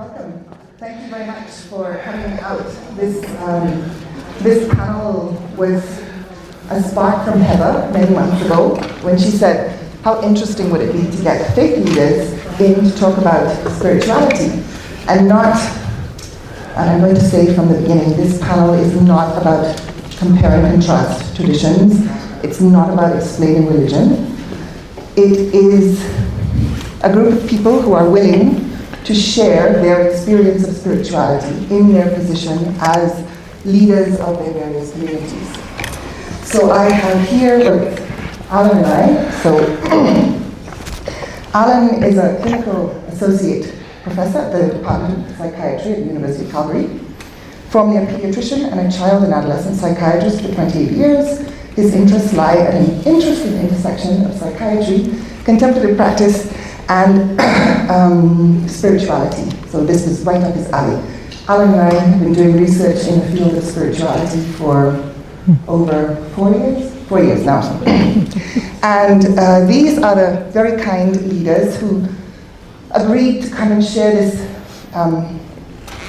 Welcome. Thank you very much for coming out. This panel was a spark from Heather many months ago when she said, how interesting would it be to get faith leaders in to talk about spirituality and not, and I'm going to say from the beginning, this panel is not about compare and contrast traditions. It's not about explaining religion. It is a group of people who are willing to share their experience of spirituality in their position as leaders of their various communities. So I have here with Alan and I. So Alan is a clinical associate professor at the Department of Psychiatry at the University of Calgary, formerly a pediatrician and a child and adolescent psychiatrist for 28 years. His interests lie at an interesting intersection of psychiatry, contemplative practice, and spirituality. So this was right up his alley. Alan and I have been doing research in the field of spirituality for over 4 years? 4 years now. And these are the very kind leaders who agreed to come and share this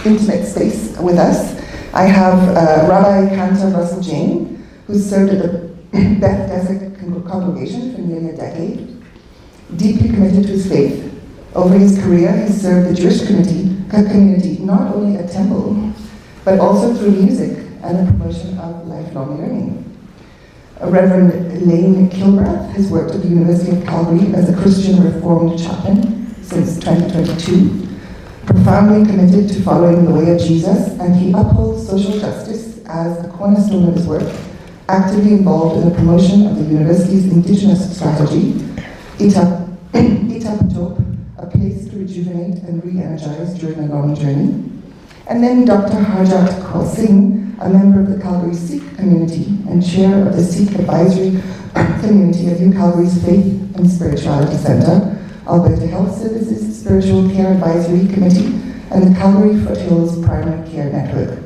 intimate space with us. I have Rabbi Cantor Russell Jayne, who served at the Beth Desert congregation for nearly a decade, deeply committed to his faith. Over his career, he served the Jewish community not only at Temple, but also through music and the promotion of lifelong learning. Reverend Kilbreath has worked at the University of Calgary as a Christian Reformed chaplain since 2022, profoundly committed to following the way of Jesus, and he upholds social justice as a cornerstone of his work, actively involved in the promotion of the university's indigenous strategy, Itapatop, a place to rejuvenate and re-energize during a long journey. And then Dr. Harjat Kaur Singh, a member of the Calgary Sikh community and chair of the Sikh Advisory Community of UCalgary's Faith and Spirituality Centre, Alberta Health Services Spiritual Care Advisory Committee, and the Calgary Foothills Primary Care Network.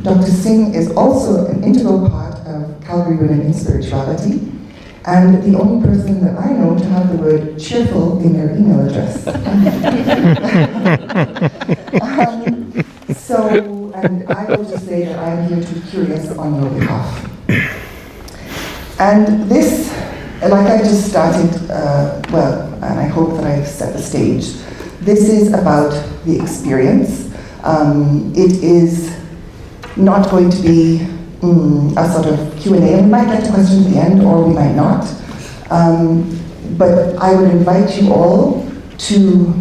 Dr. Singh is also an integral part of Calgary Women in Spirituality, and the only person that I know to have the word cheerful in their email address. And I will just say that I am here to be curious on your behalf. And this, like I just started, and I hope that I've set the stage, this is about the experience. It is not going to be a sort of Q&A, and we might get to questions at the end, or we might not. But I would invite you all to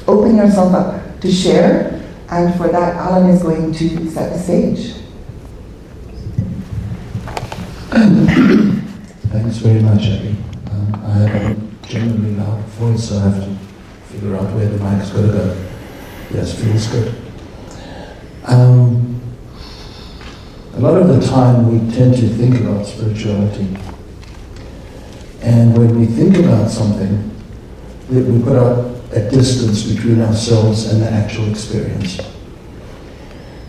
open yourself up to share, and for that, Alan is going to set the stage. Thanks very much, Abby. I have a generally loud voice, so I have to figure out where the mic's got to go. Yes, feels good. A lot of the time we tend to think about spirituality, and when we think about something, we put a distance between ourselves and the actual experience.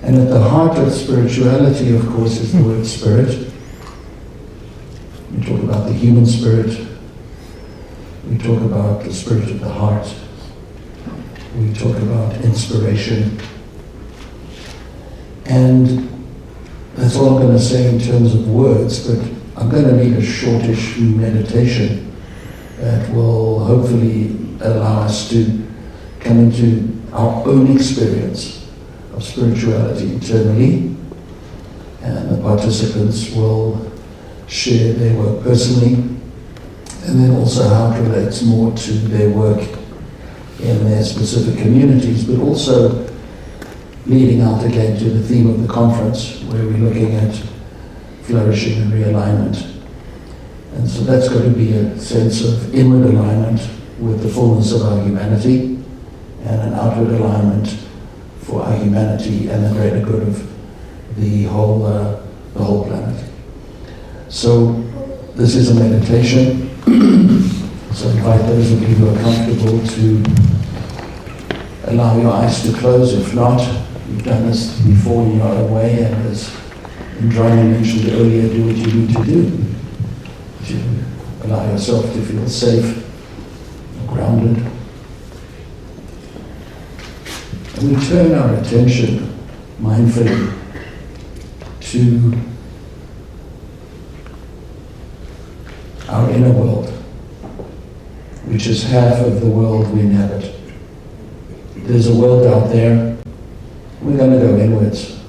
And at the heart of spirituality, of course, is the word spirit. We talk about the human spirit. We talk about the spirit of the heart. We talk about inspiration. And that's all I'm going to say in terms of words, but I'm going to lead a shortish meditation that will hopefully allow us to come into our own experience of spirituality internally, and the participants will share their work personally, and then also how it relates more to their work in their specific communities, but also leading out again to the theme of the conference, where we're looking at flourishing and realignment. And so that's going to be a sense of inward alignment with the fullness of our humanity, and an outward alignment for our humanity and the greater good of the whole planet. So this is a meditation. So I invite those of you who are comfortable to allow your eyes to close. If not, you've done this before in your own way, and as Jayne mentioned earlier, do what you need to do to allow yourself to feel safe, grounded. we turn our attention mindfully to our inner world, which is half of the world we inhabit. There's a world out there. We're going to go inwards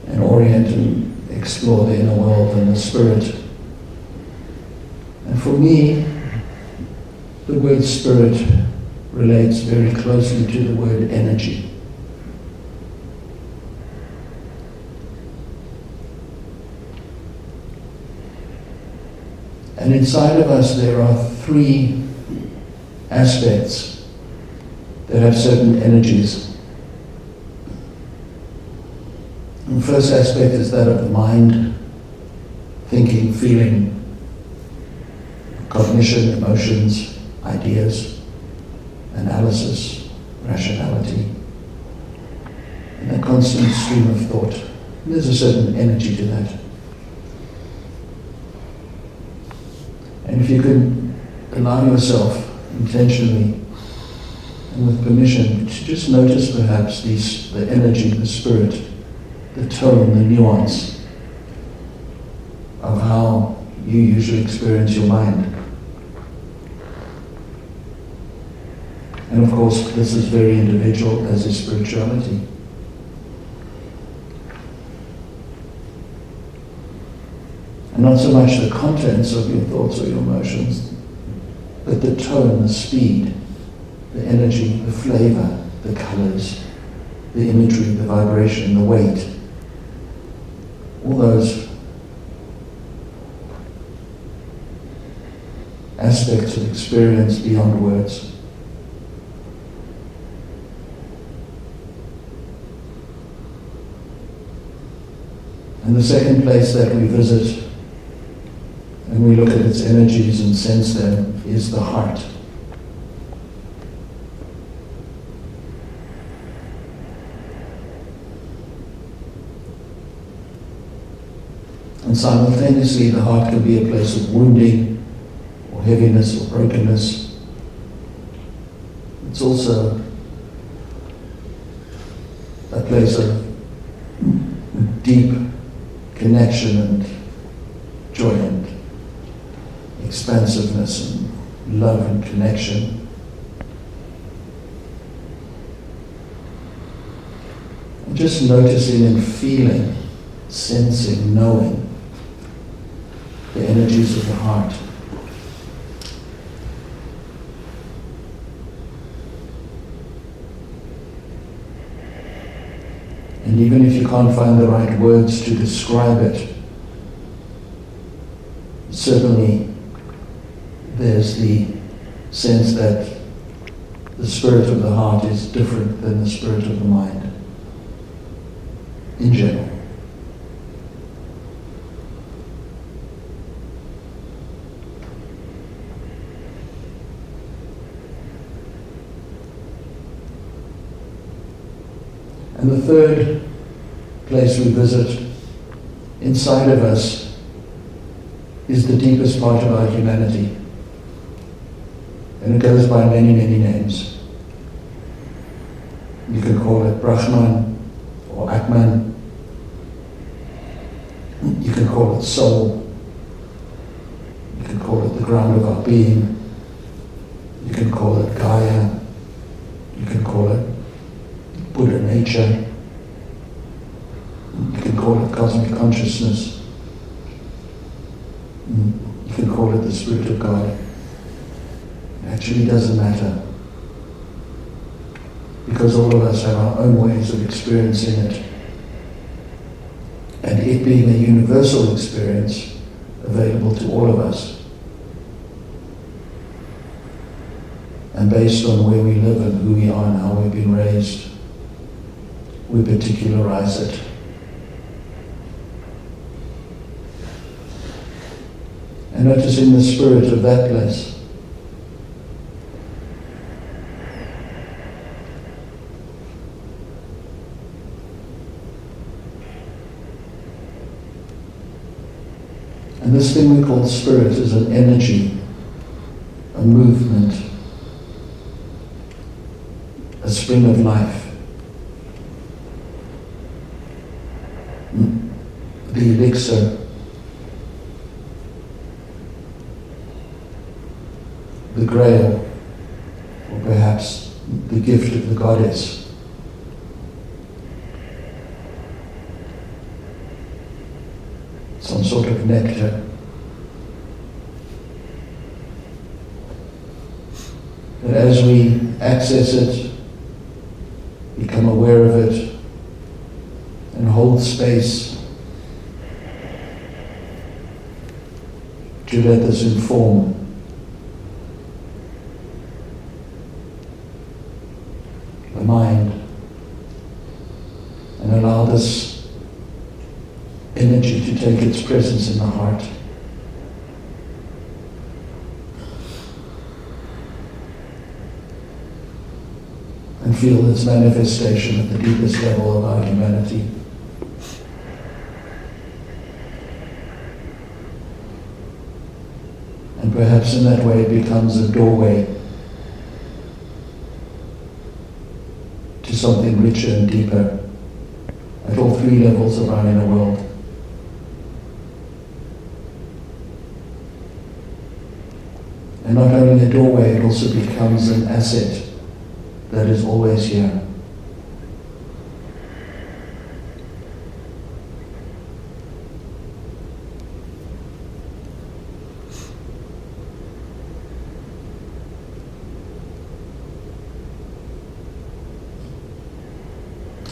and orient and explore the inner world and the spirit. And for me, the word spirit relates very closely to the word energy. And inside of us there are three aspects that have certain energies. And the first aspect is that of the mind, thinking, feeling, cognition, emotions, ideas, analysis, rationality, and a constant stream of thought. And there's a certain energy to that. And if you can allow yourself intentionally and with permission to just notice perhaps the energy, the spirit, the tone, the nuance of how you usually experience your mind. And of course, this is very individual, as is spirituality. And not so much the contents of your thoughts or your emotions, but the tone, the speed, the energy, the flavor, the colors, the imagery, the vibration, the weight. All those aspects of experience beyond words. And the second place that we visit and we look at its energies and sense them is the heart. And simultaneously, the heart can be a place of wounding or heaviness or brokenness. It's also a place of deep connection and joy and expansiveness and love and connection. And just noticing and feeling, sensing, knowing the energies of the heart. And even if you can't find the right words to describe it, certainly there's the sense that the spirit of the heart is different than the spirit of the mind, in general. And the third place we visit inside of us is the deepest part of our humanity. And it goes by many, many names. You can call it Brahman or Atman. You can call it soul. You can call it the ground of our being. You can call it Gaia. You can call it Buddha nature. You can call it cosmic consciousness. You can call it the Spirit of God. It actually doesn't matter, because all of us have our own ways of experiencing it. And it being a universal experience available to all of us. And based on where we live and who we are and how we've been raised, we particularize it. And noticing the spirit of that place. And this thing we call spirit is an energy, a movement, a spring of life. The elixir, the grail, or perhaps the gift of the goddess. Some sort of nectar. And as we access it, become aware of it, and hold space to let this inform the mind, and allow this energy to take its presence in the heart. And feel its manifestation at the deepest level of our humanity. And perhaps in that way it becomes a doorway to something richer and deeper at all three levels of our inner world. And not only a doorway, it also becomes an asset that is always here.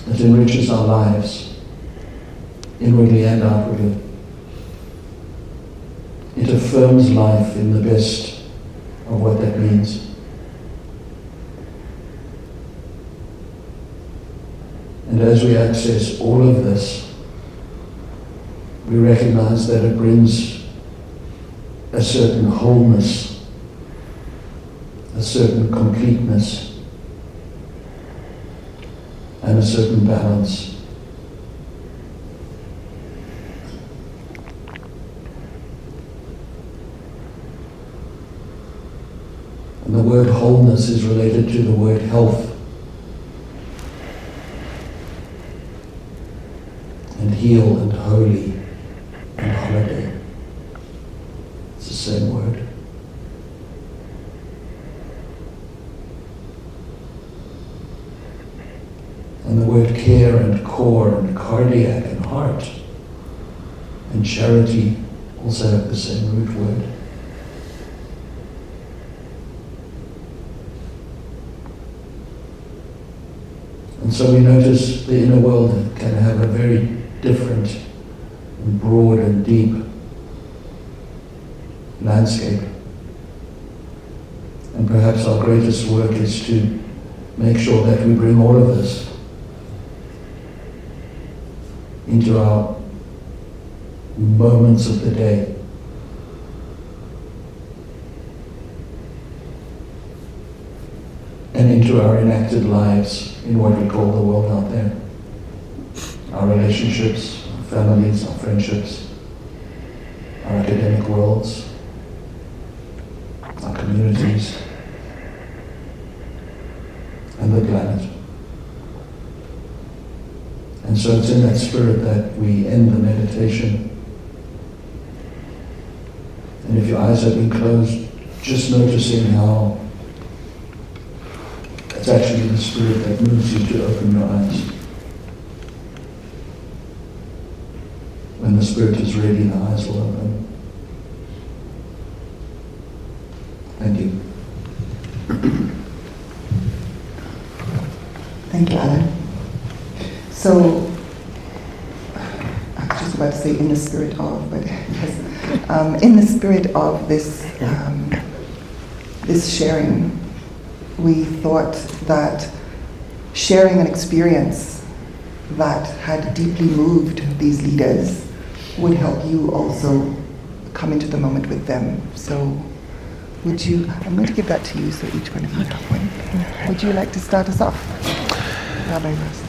It enriches our lives, inwardly and outwardly. It affirms life in the best of what that means. And as we access all of this, we recognize that it brings a certain wholeness, a certain completeness, and a certain balance. And the word wholeness is related to the word health. And heal and holy and holiday. It's the same word. And the word care and core and cardiac and heart and charity also have the same root word. And so we notice the inner world can have a very different and broad and deep landscape. And perhaps our greatest work is to make sure that we bring all of this into our moments of the day. And into our enacted lives in what we call the world out there. Our relationships, our families, our friendships, our academic worlds, our communities, and the planet. And so it's in that spirit that we end the meditation. And if your eyes have been closed, just noticing how it's actually the spirit that moves you to open your eyes. When the spirit is ready, the eyes will open. Thank you. Thank you, Alan. So, I was just about to say in the spirit of, but yes, in the spirit of this this sharing, we thought that sharing an experience that had deeply moved these leaders would help you also come into the moment with them. So would you, I'm going to give that to you so each one of you have one. Would you like to start us off? Rabbi Ross.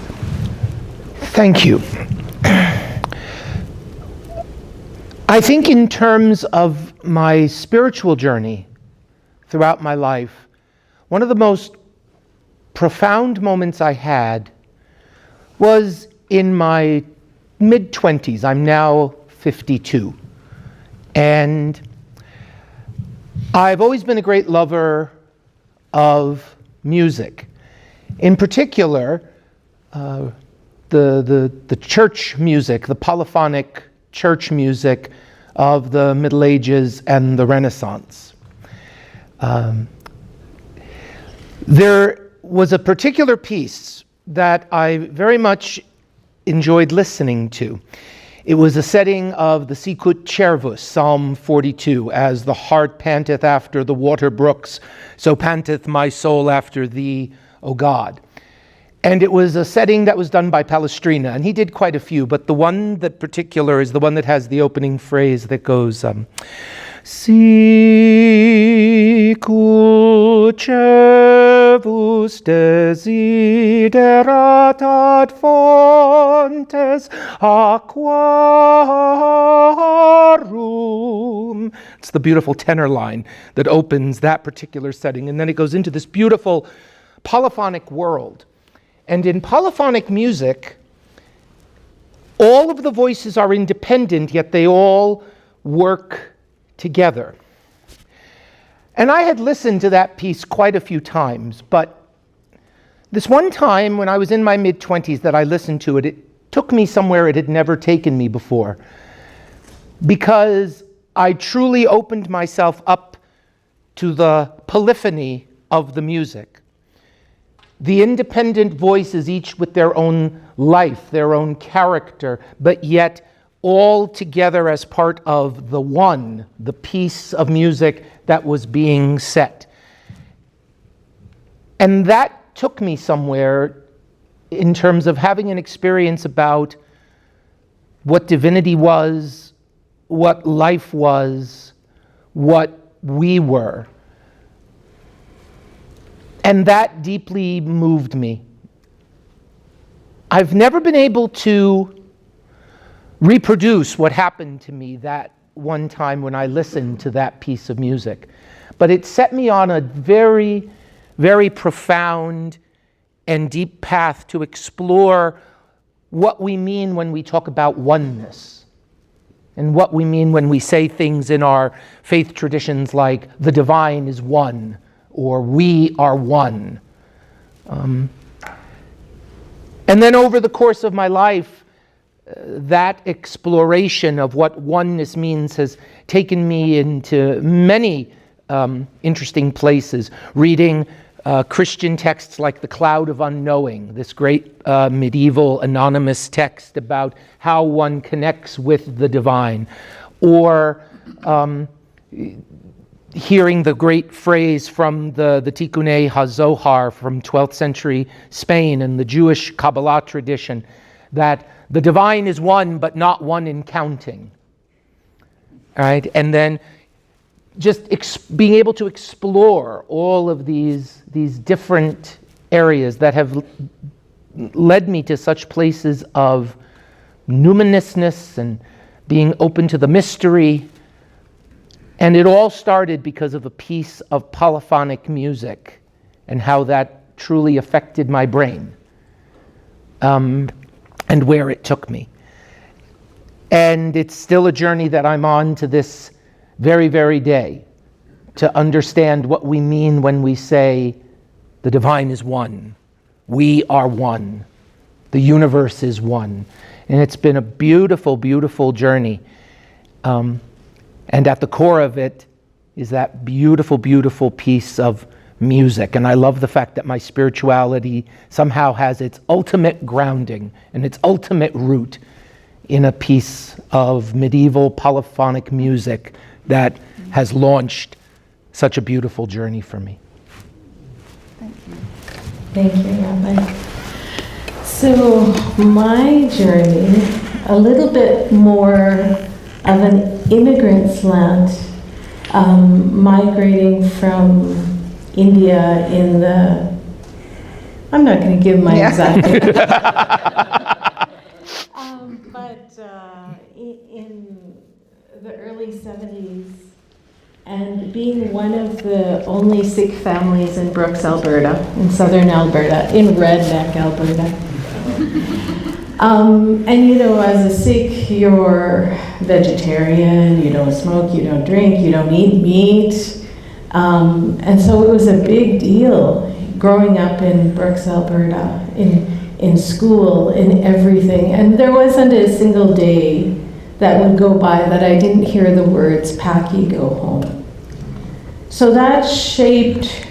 Thank you. I think in terms of my spiritual journey throughout my life, one of the most profound moments I had was in my mid-20s. I'm now 52. And I've always been a great lover of music. In particular, the church music, the polyphonic church music of the Middle Ages and the Renaissance. There was a particular piece that I very much enjoyed listening to. It was a setting of the Sicut Cervus, Psalm 42, as the hart panteth after the water brooks, so panteth my soul after thee, O God. And it was a setting that was done by Palestrina, and he did quite a few, but the one that particular is the one that has the opening phrase that goes, Sicut cervus desiderat ad fontes aquarum. It's the beautiful tenor line that opens that particular setting, and then it goes into this beautiful polyphonic world. And in polyphonic music, all of the voices are independent, yet they all work together. And I had listened to that piece quite a few times, but this one time when I was in my mid-20s that I listened to it, it took me somewhere it had never taken me before, because I truly opened myself up to the polyphony of the music. The independent voices, each with their own life, their own character, but yet all together as part of the one, the piece of music that was being set. And that took me somewhere in terms of having an experience about what divinity was, what life was, what we were. And that deeply moved me. I've never been able to reproduce what happened to me that one time when I listened to that piece of music. But it set me on a very, very profound and deep path to explore what we mean when we talk about oneness, and what we mean when we say things in our faith traditions like the divine is one, or we are one. And then over the course of my life, that exploration of what oneness means has taken me into many interesting places, reading Christian texts like The Cloud of Unknowing, this great medieval anonymous text about how one connects with the divine, or hearing the great phrase from the Tikkun HaZohar from 12th century Spain and the Jewish Kabbalah tradition, that the divine is one, but not one in counting. All right, and then just being able to explore all of these different areas that have led me to such places of numinousness and being open to the mystery. And it all started because of a piece of polyphonic music and how that truly affected my brain. And where it took me. And it's still a journey that I'm on to this very, very day, to understand what we mean when we say the divine is one, we are one, the universe is one. And it's been a beautiful, beautiful journey. And at the core of it is that beautiful, beautiful piece of music. And I love the fact that my spirituality somehow has its ultimate grounding and its ultimate root in a piece of medieval polyphonic music that has launched such a beautiful journey for me. Thank you. Thank you, Rabbi. So my journey, a little bit more of an immigrant slant, migrating from India in the, I'm not going to give my exact date. But in the early 70s, And being one of the only Sikh families in Brooks, Alberta, in southern Alberta, in redneck Alberta. And you know, as a Sikh, you're vegetarian, you don't smoke, you don't drink, you don't eat meat. And so it was a big deal growing up in Brooks, Alberta, in school, in everything. And there wasn't a single day that would go by that I didn't hear the words, "Paki, go home." So that shaped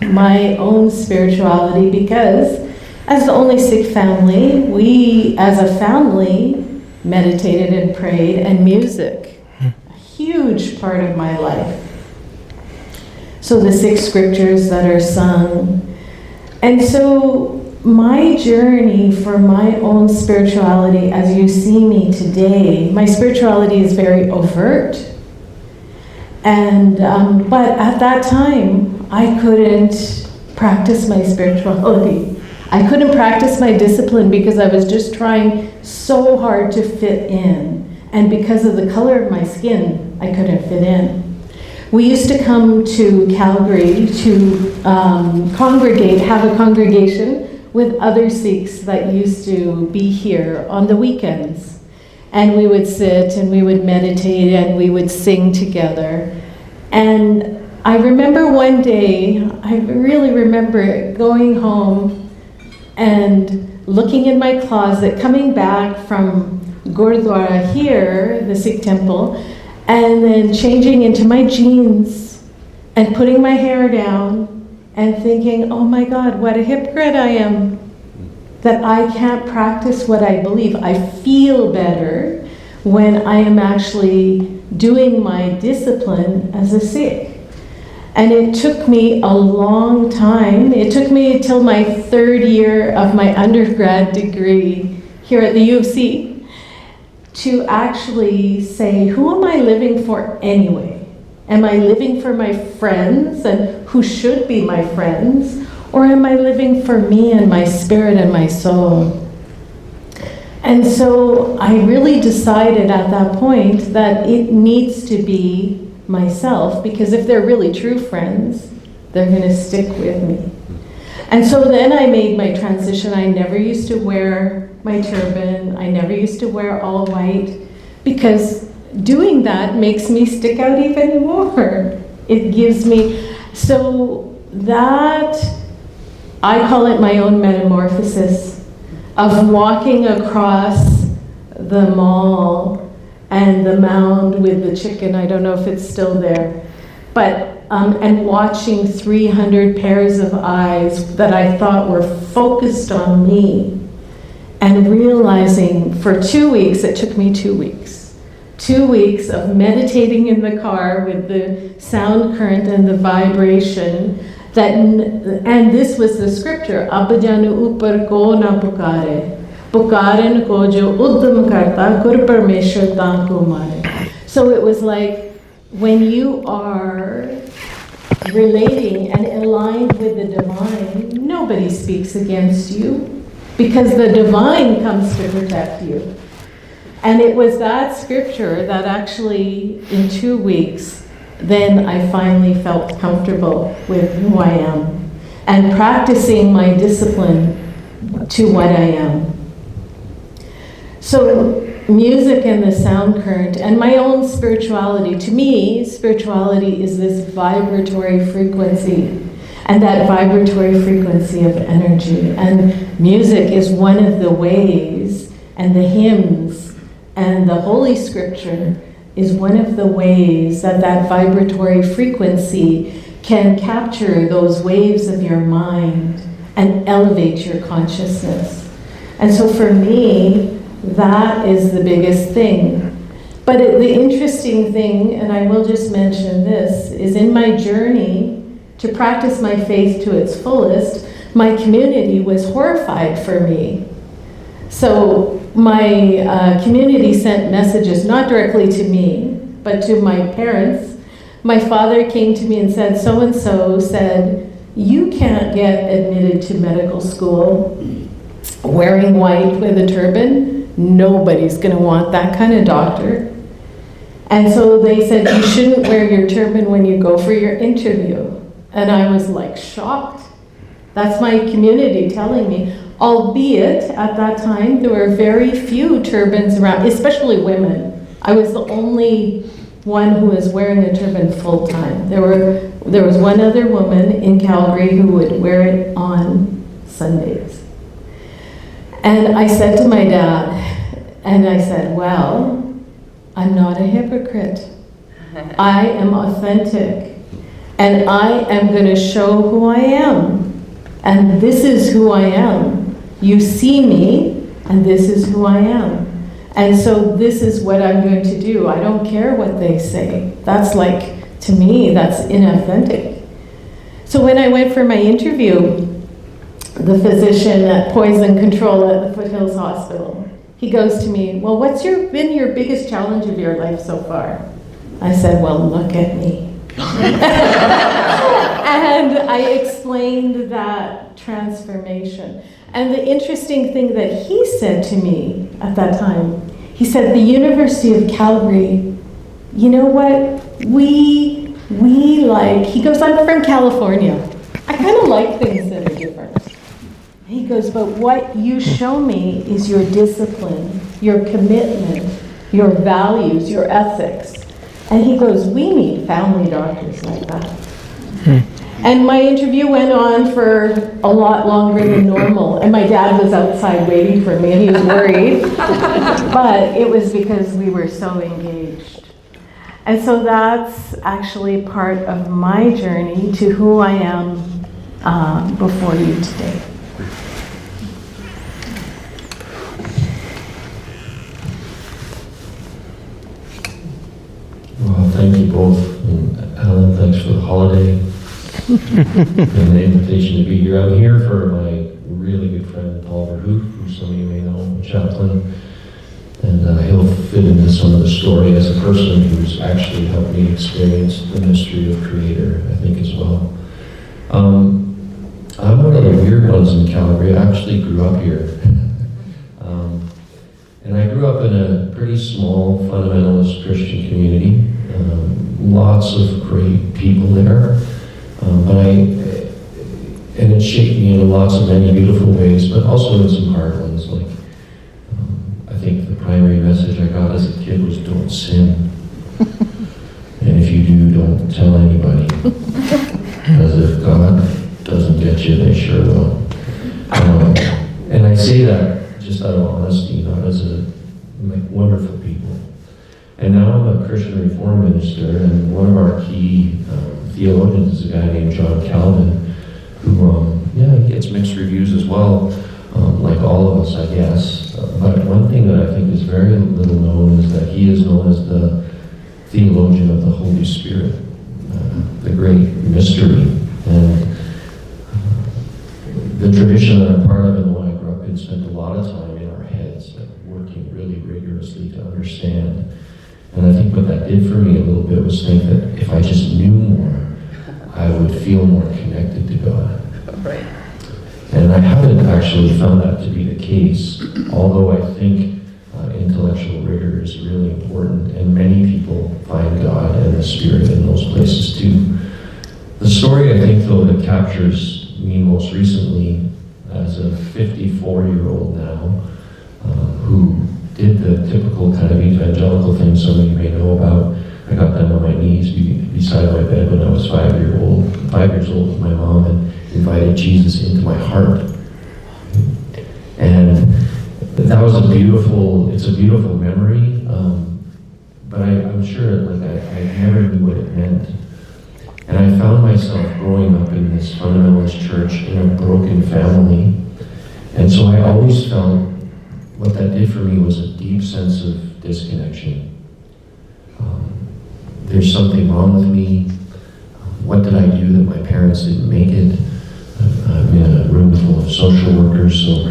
my own spirituality because as the only Sikh family, we as a family meditated and prayed, and music, a huge part of my life. So the Sikh scriptures that are sung. And so my journey for my own spirituality, as you see me today, my spirituality is very overt. And, but at that time, I couldn't practice my spirituality. I couldn't practice my discipline because I was just trying so hard to fit in. And because of the color of my skin, I couldn't fit in. We used to come to Calgary to congregate, have a congregation with other Sikhs that used to be here on the weekends. And we would sit and we would meditate and we would sing together. And I remember one day, I really remember going home and looking in my closet, coming back from Gurdwara here, the Sikh temple, and then changing into my jeans and putting my hair down and thinking, oh my God, what a hypocrite I am, that I can't practice what I believe. I feel better when I am actually doing my discipline as a Sikh. And it took me a long time. It took me till my third year of my undergrad degree here at the U of C to actually say, who am I living for anyway? Am I living for my friends and who should be my friends? Or am I living for me and my spirit and my soul? And so I really decided at that point that it needs to be myself, because if they're really true friends, they're going to stick with me. And so then I made my transition. I never used to wear my turban. I never used to wear all white, because doing that makes me stick out even more. It gives me, so that, I call it my own metamorphosis of walking across the mall and the mound with the chicken, I don't know if it's still there, but, and watching 300 pairs of eyes that I thought were focused on me, and realizing for 2 weeks, it took me 2 weeks, 2 weeks of meditating in the car with the sound current and the vibration, that, and this was the scripture, Abhijanu upar ko na pukare, pukaren ko jo uddam karta, gur parmeshwar taan ko mare. So it was like, when you are relating and aligned with the divine, nobody speaks against you, because the divine comes to protect you. And it was that scripture that actually, in 2 weeks, then I finally felt comfortable with who I am and practicing my discipline to what I am. So music and the sound current and my own spirituality, to me, spirituality is this vibratory frequency, and that vibratory frequency of energy. And music is one of the ways, and the hymns and the Holy Scripture is one of the ways that that vibratory frequency can capture those waves of your mind and elevate your consciousness. And so for me, that is the biggest thing. But the interesting thing, and I will just mention this, is in my journey to practice my faith to its fullest, my community was horrified for me. So my community sent messages, not directly to me, but to my parents. My father came to me and said, so-and-so said, you can't get admitted to medical school wearing white with a turban. Nobody's going to want that kind of doctor. And so they said, you shouldn't wear your turban when you go for your interview. And I was like shocked. That's my community telling me. Albeit, at that time, there were very few turbans around, especially women. I was the only one who was wearing a turban full time. There was one other woman in Calgary who would wear it on Sundays. And I said to my dad, and I said, well, I'm not a hypocrite. I am authentic. And I am going to show who I am. And this is who I am. You see me, and this is who I am. And so this is what I'm going to do. I don't care what they say. That's like, to me, that's inauthentic. So when I went for my interview, the physician at poison control at the Foothills Hospital, he goes to me, well, what's been your biggest challenge of your life so far? I said, well, look at me. And I explained that transformation. And the interesting thing that he said to me at that time, he said, the University of Calgary, you know what, we like, he goes, I'm from California. I kind of like things that are different. He goes, but what you show me is your discipline, your commitment, your values, your ethics. And he goes, we need family doctors like that. And my interview went on for a lot longer than normal. And my dad was outside waiting for me, and he was worried. But it was because we were so engaged. And so that's actually part of my journey to who I am before you today. Well, thank you both. And Alan, thanks for the holiday. And the invitation to be here. I'm here for my really good friend Paul Verhoef, who some of you may know, chaplain, and he'll fit into some of the story as a person who's actually helped me experience the mystery of Creator, I think, as well. I'm one of the weird ones in Calgary. I actually grew up here. And I grew up in a pretty small fundamentalist Christian community. Lots of great people there. And it shaped me in lots of many beautiful ways, but also in some hard ones. Like, I think the primary message I got as a kid was don't sin. And if you do, don't tell anybody. Because if God doesn't get you, they sure will. And I say that just out of honesty, not as wonderful people. And now I'm a Christian Reform minister, and one of our key theologians is a guy named John Calvin, who, he gets mixed reviews as well, like all of us, I guess. But one thing that I think is very little known is that he is known as the theologian of the Holy Spirit, the great mystery. And the tradition that I'm part of and the one I grew up in spent a lot of time in our heads, like working really rigorously to understand. And I think what that did for me a little bit was think that if I just knew more, I would feel more connected to God. Right. And I haven't actually found that to be the case, although I think intellectual rigor is really important, and many people find God and the Spirit in those places too. The story, I think, though, that captures me most recently as a 54-year-old now, who did the typical kind of evangelical thing some of you may know about. I got down on my knees beside my bed when I was 5 years old with my mom, and invited Jesus into my heart. And that was it's a beautiful memory, but I'm sure I never knew what it meant. And I found myself growing up in this fundamentalist church in a broken family, and so I always felt what that did for me was a deep sense of disconnection. There's something wrong with me. What did I do that my parents didn't make it? I'm in a room full of social workers, so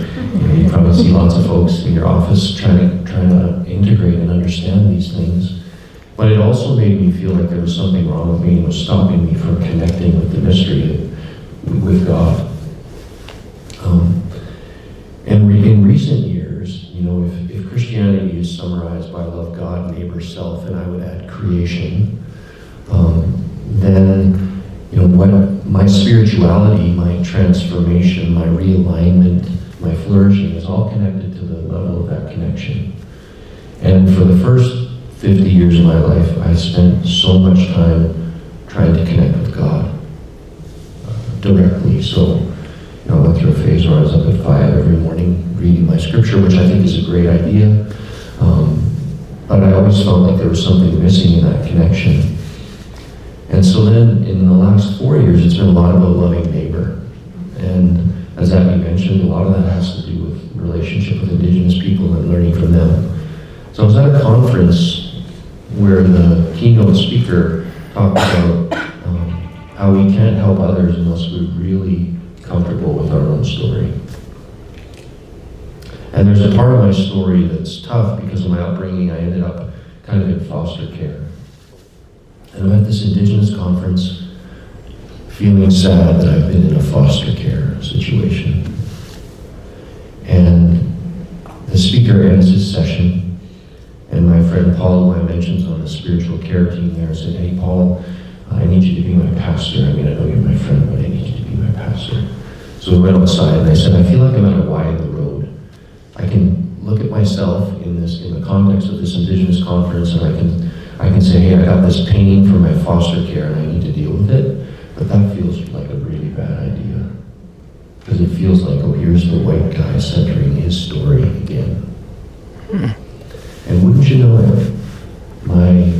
you probably see lots of folks in your office trying to integrate and understand these things. But it also made me feel like there was something wrong with me and was stopping me from connecting with the mystery with God. And in recent years, if Christianity is summarized by love God, neighbor, self, and I would add creation, then what my spirituality, my transformation, my realignment, my flourishing is all connected to the level of that connection. And for the first 50 years of my life, I spent so much time trying to connect with God directly. So, I went through a phase where I was up at 5 every morning reading my scripture, which I think is a great idea. But I always felt like there was something missing in that connection. And so then, in the last 4 years, it's been a lot about loving neighbor. And as Abby mentioned, a lot of that has to do with relationship with Indigenous people and learning from them. So I was at a conference where the keynote speaker talked about how we can't help others unless we're really comfortable with our own story. And there's a part of my story that's tough because of my upbringing. I ended up kind of in foster care. And I'm at this Indigenous conference feeling sad that I've been in a foster care situation. And the speaker ends his session, and my friend Paul, who I mentioned, is on the spiritual care team there, said, "Hey Paul, I need you to be my pastor. I mean, I know you're my friend, but I need you to be my pastor." So we went outside, and I said, "I feel like I'm at a Y in the road. I can look at myself in the context of this Indigenous conference, and I can say, hey, I got this pain from my foster care, and I need to deal with it. But that feels like a really bad idea, because it feels like, oh, here's the white guy centering his story again." And wouldn't you know it, my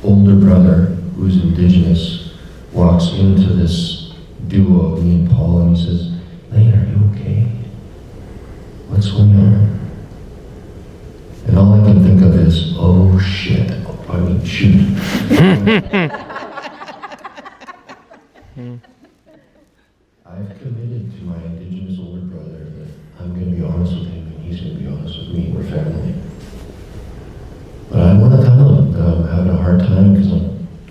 older brother, who's Indigenous, walks into this duo of me and Paul, and he says, "Lane, are you okay? What's going on?" And all I can think of is, oh shit, I mean, shoot. I've committed to my Indigenous older brother that I'm going to be honest with him and he's going to be honest with me. We're family. But I want to tell him that I'm having a hard time because I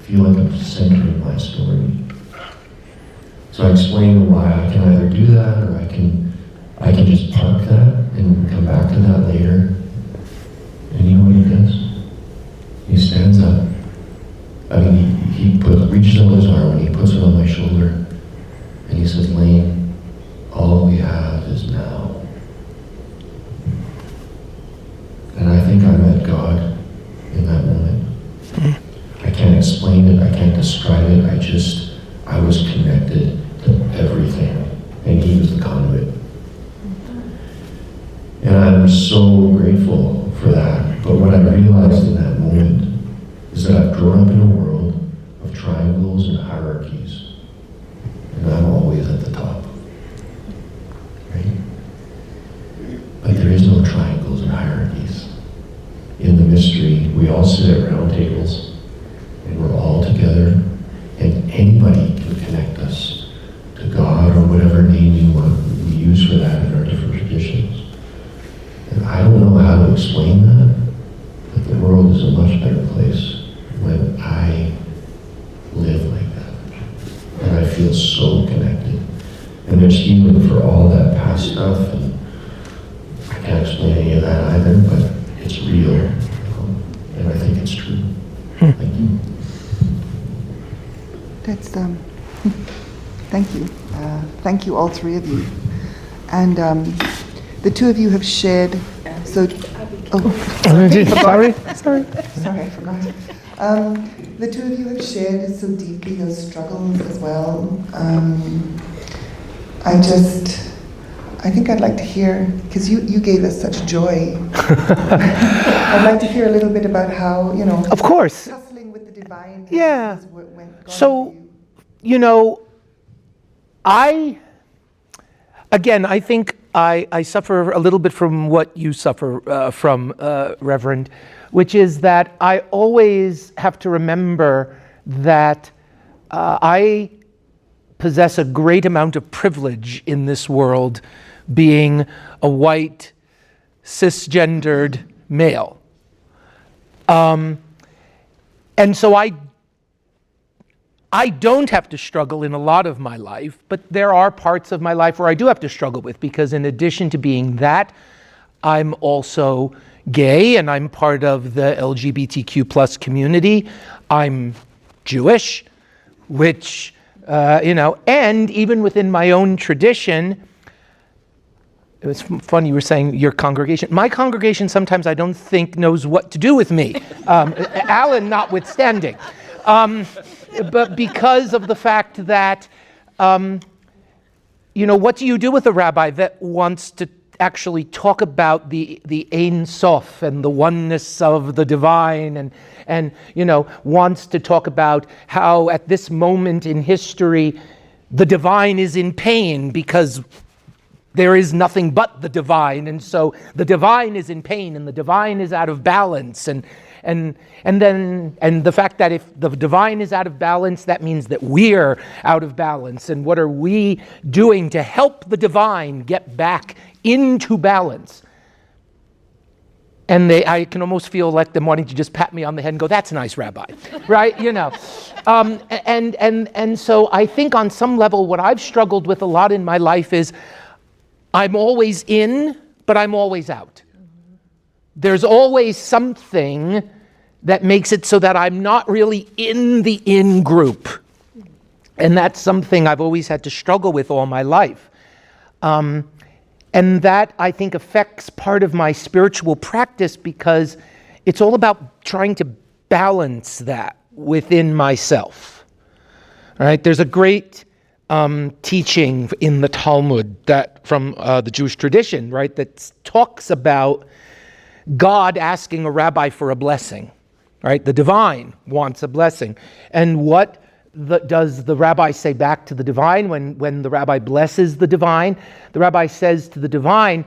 feel like I'm centering my story. So I explain why I can either do that or I can just park that and come back to that later. And you know what he does? He stands up. I mean, he reaches out his arm and he puts it on my shoulder. And he says, "Lane, all we have is now." And I think I met God in that moment. I can't explain it, I can't describe it, I was connected to everything. And he was the conduit. And I'm so grateful for that. But what I realized in that moment is that I've grown up in a world of triangles and hierarchies. And I'm always at the top. Right? But there is no triangles and hierarchies. In the mystery, we all sit at round tables, and we're all together, and anybody can connect us to God or whatever name you want we use for that in our different traditions. And I don't know how to explain that, but the world is a much better place when I live like that. And I feel so connected. And there's healing for all that past stuff, and I can't explain any of that either, but it's real. And I think it's true. Thank you. That's, thank you. Thank you, all three of you. And the two of you have shared, so, Sorry. sorry, I forgot. The two of you have shared so deeply those struggles as well. I think I'd like to hear, because you gave us such joy. I'd like to hear a little bit about how, Of course. tussling with the divine. Yeah. has gone So, for you. I think I suffer a little bit from what you suffer from, Reverend, which is that I always have to remember that I possess a great amount of privilege in this world, being a white, cisgendered male. And so I don't have to struggle in a lot of my life, but there are parts of my life where I do have to struggle with, because in addition to being that, I'm also gay and I'm part of the LGBTQ plus community. I'm Jewish, which, and even within my own tradition, it was funny you were saying your congregation. My congregation sometimes I don't think knows what to do with me, Alan notwithstanding. But because of the fact that, what do you do with a rabbi that wants to actually talk about the Ein Sof and the oneness of the divine and wants to talk about how at this moment in history the divine is in pain because there is nothing but the divine, and so the divine is in pain and the divine is out of balance, and the fact that if the divine is out of balance, that means that we're out of balance, and what are we doing to help the divine get back into balance? And I can almost feel like them wanting to just pat me on the head and go, "That's nice, Rabbi," right? And so I think on some level, what I've struggled with a lot in my life is I'm always in, but I'm always out. There's always something that makes it so that I'm not really in the in group. And that's something I've always had to struggle with all my life. And that, I think, affects part of my spiritual practice because it's all about trying to balance that within myself. All right? There's a great teaching in the Talmud that from the Jewish tradition, right, that talks about God asking a rabbi for a blessing, right? The divine wants a blessing. And what does the rabbi say back to the divine when the rabbi blesses the divine? The rabbi says to the divine,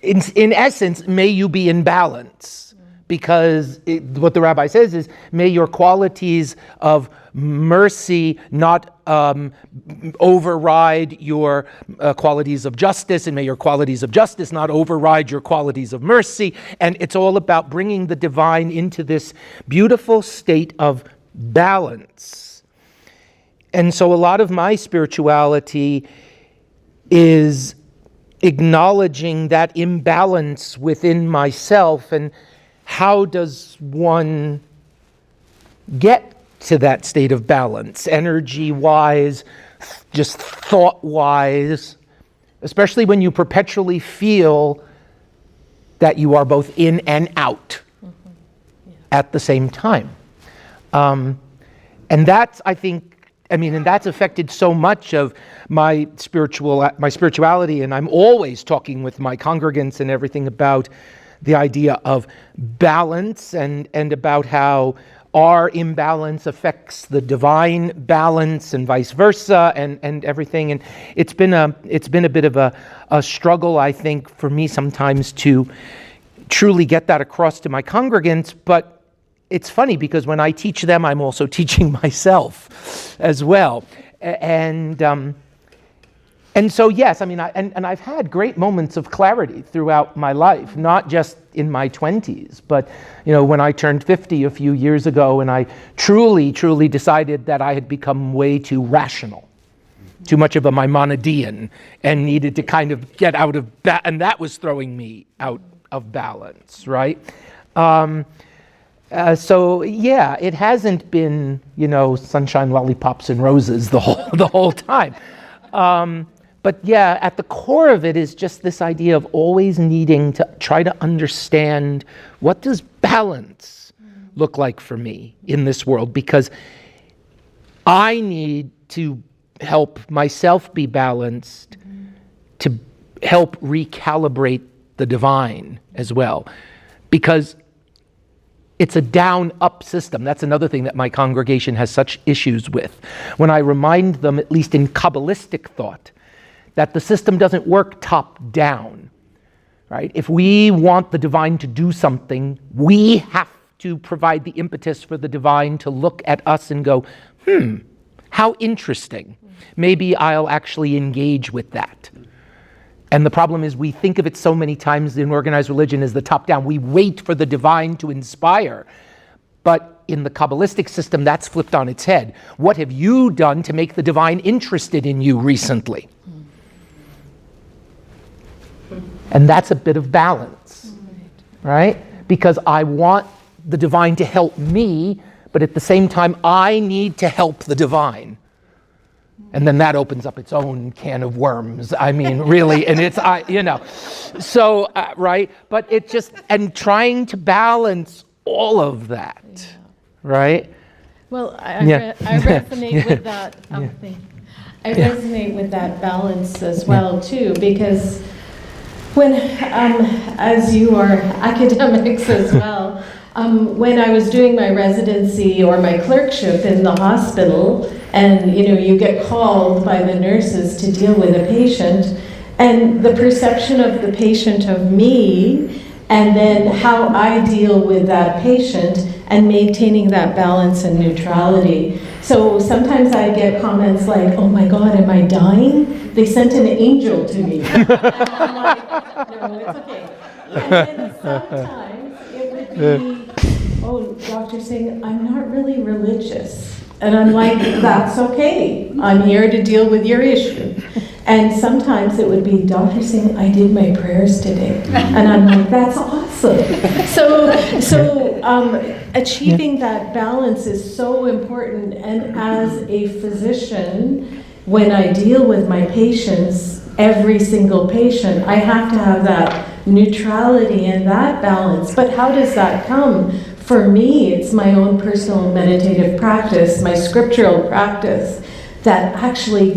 in essence, may you be in balance. Because what the rabbi says is, may your qualities of mercy not override your qualities of justice, and may your qualities of justice not override your qualities of mercy. And it's all about bringing the divine into this beautiful state of balance. And so a lot of my spirituality is acknowledging that imbalance within myself, and how does one get to that state of balance, energy-wise, just thought-wise, especially when you perpetually feel that you are both in and out at the same time. And that's, I think, and that's affected so much of my spirituality, and I'm always talking with my congregants and everything about the idea of balance and about how our imbalance affects the divine balance and vice versa and everything. And it's been a bit of a struggle, I think, for me sometimes to truly get that across to my congregants. But it's funny because when I teach them, I'm also teaching myself as well. And so, yes, I've had great moments of clarity throughout my life, not just in my 20s, but, when I turned 50 a few years ago and I truly, truly decided that I had become way too rational, too much of a Maimonidean, and needed to kind of get out of that, and that was throwing me out of balance, right? So, yeah, it hasn't been, sunshine, lollipops, and roses the whole time. But yeah, at the core of it is just this idea of always needing to try to understand, what does balance look like for me in this world? Because I need to help myself be balanced to help recalibrate the divine as well. Because it's a down-up system. That's another thing that my congregation has such issues with. When I remind them, at least in Kabbalistic thought, that the system doesn't work top-down, right? If we want the divine to do something, we have to provide the impetus for the divine to look at us and go, how interesting. Maybe I'll actually engage with that. And the problem is we think of it so many times in organized religion as the top-down. We wait for the divine to inspire. But in the Kabbalistic system, that's flipped on its head. What have you done to make the divine interested in you recently? And that's a bit of balance. right? Because I want the divine to help me, but at the same time, I need to help the divine. And then that opens up its own can of worms. I mean, really, and it's, so, right? But it just, and trying to balance all of that, right? Well, I Yeah. resonate with that. Thank you. I resonate with that balance as well too, because when, as you are academics as well, when I was doing my residency or my clerkship in the hospital, and you get called by the nurses to deal with a patient, and the perception of the patient of me, and then how I deal with that patient, and maintaining that balance and neutrality. So sometimes I get comments like, "Oh my God, am I dying? They sent an angel to me." And I'm like, "No, it's okay." And then sometimes it would be, "Oh, Dr. Singh, I'm not really religious." And I'm like, "That's okay. I'm here to deal with your issue." And sometimes it would be, "Dr. Singh, I did my prayers today." And I'm like, "That's awesome." So achieving that balance is so important. And as a physician, when I deal with my patients, every single patient, I have to have that neutrality and that balance. But how does that come? For me, it's my own personal meditative practice, my scriptural practice, that actually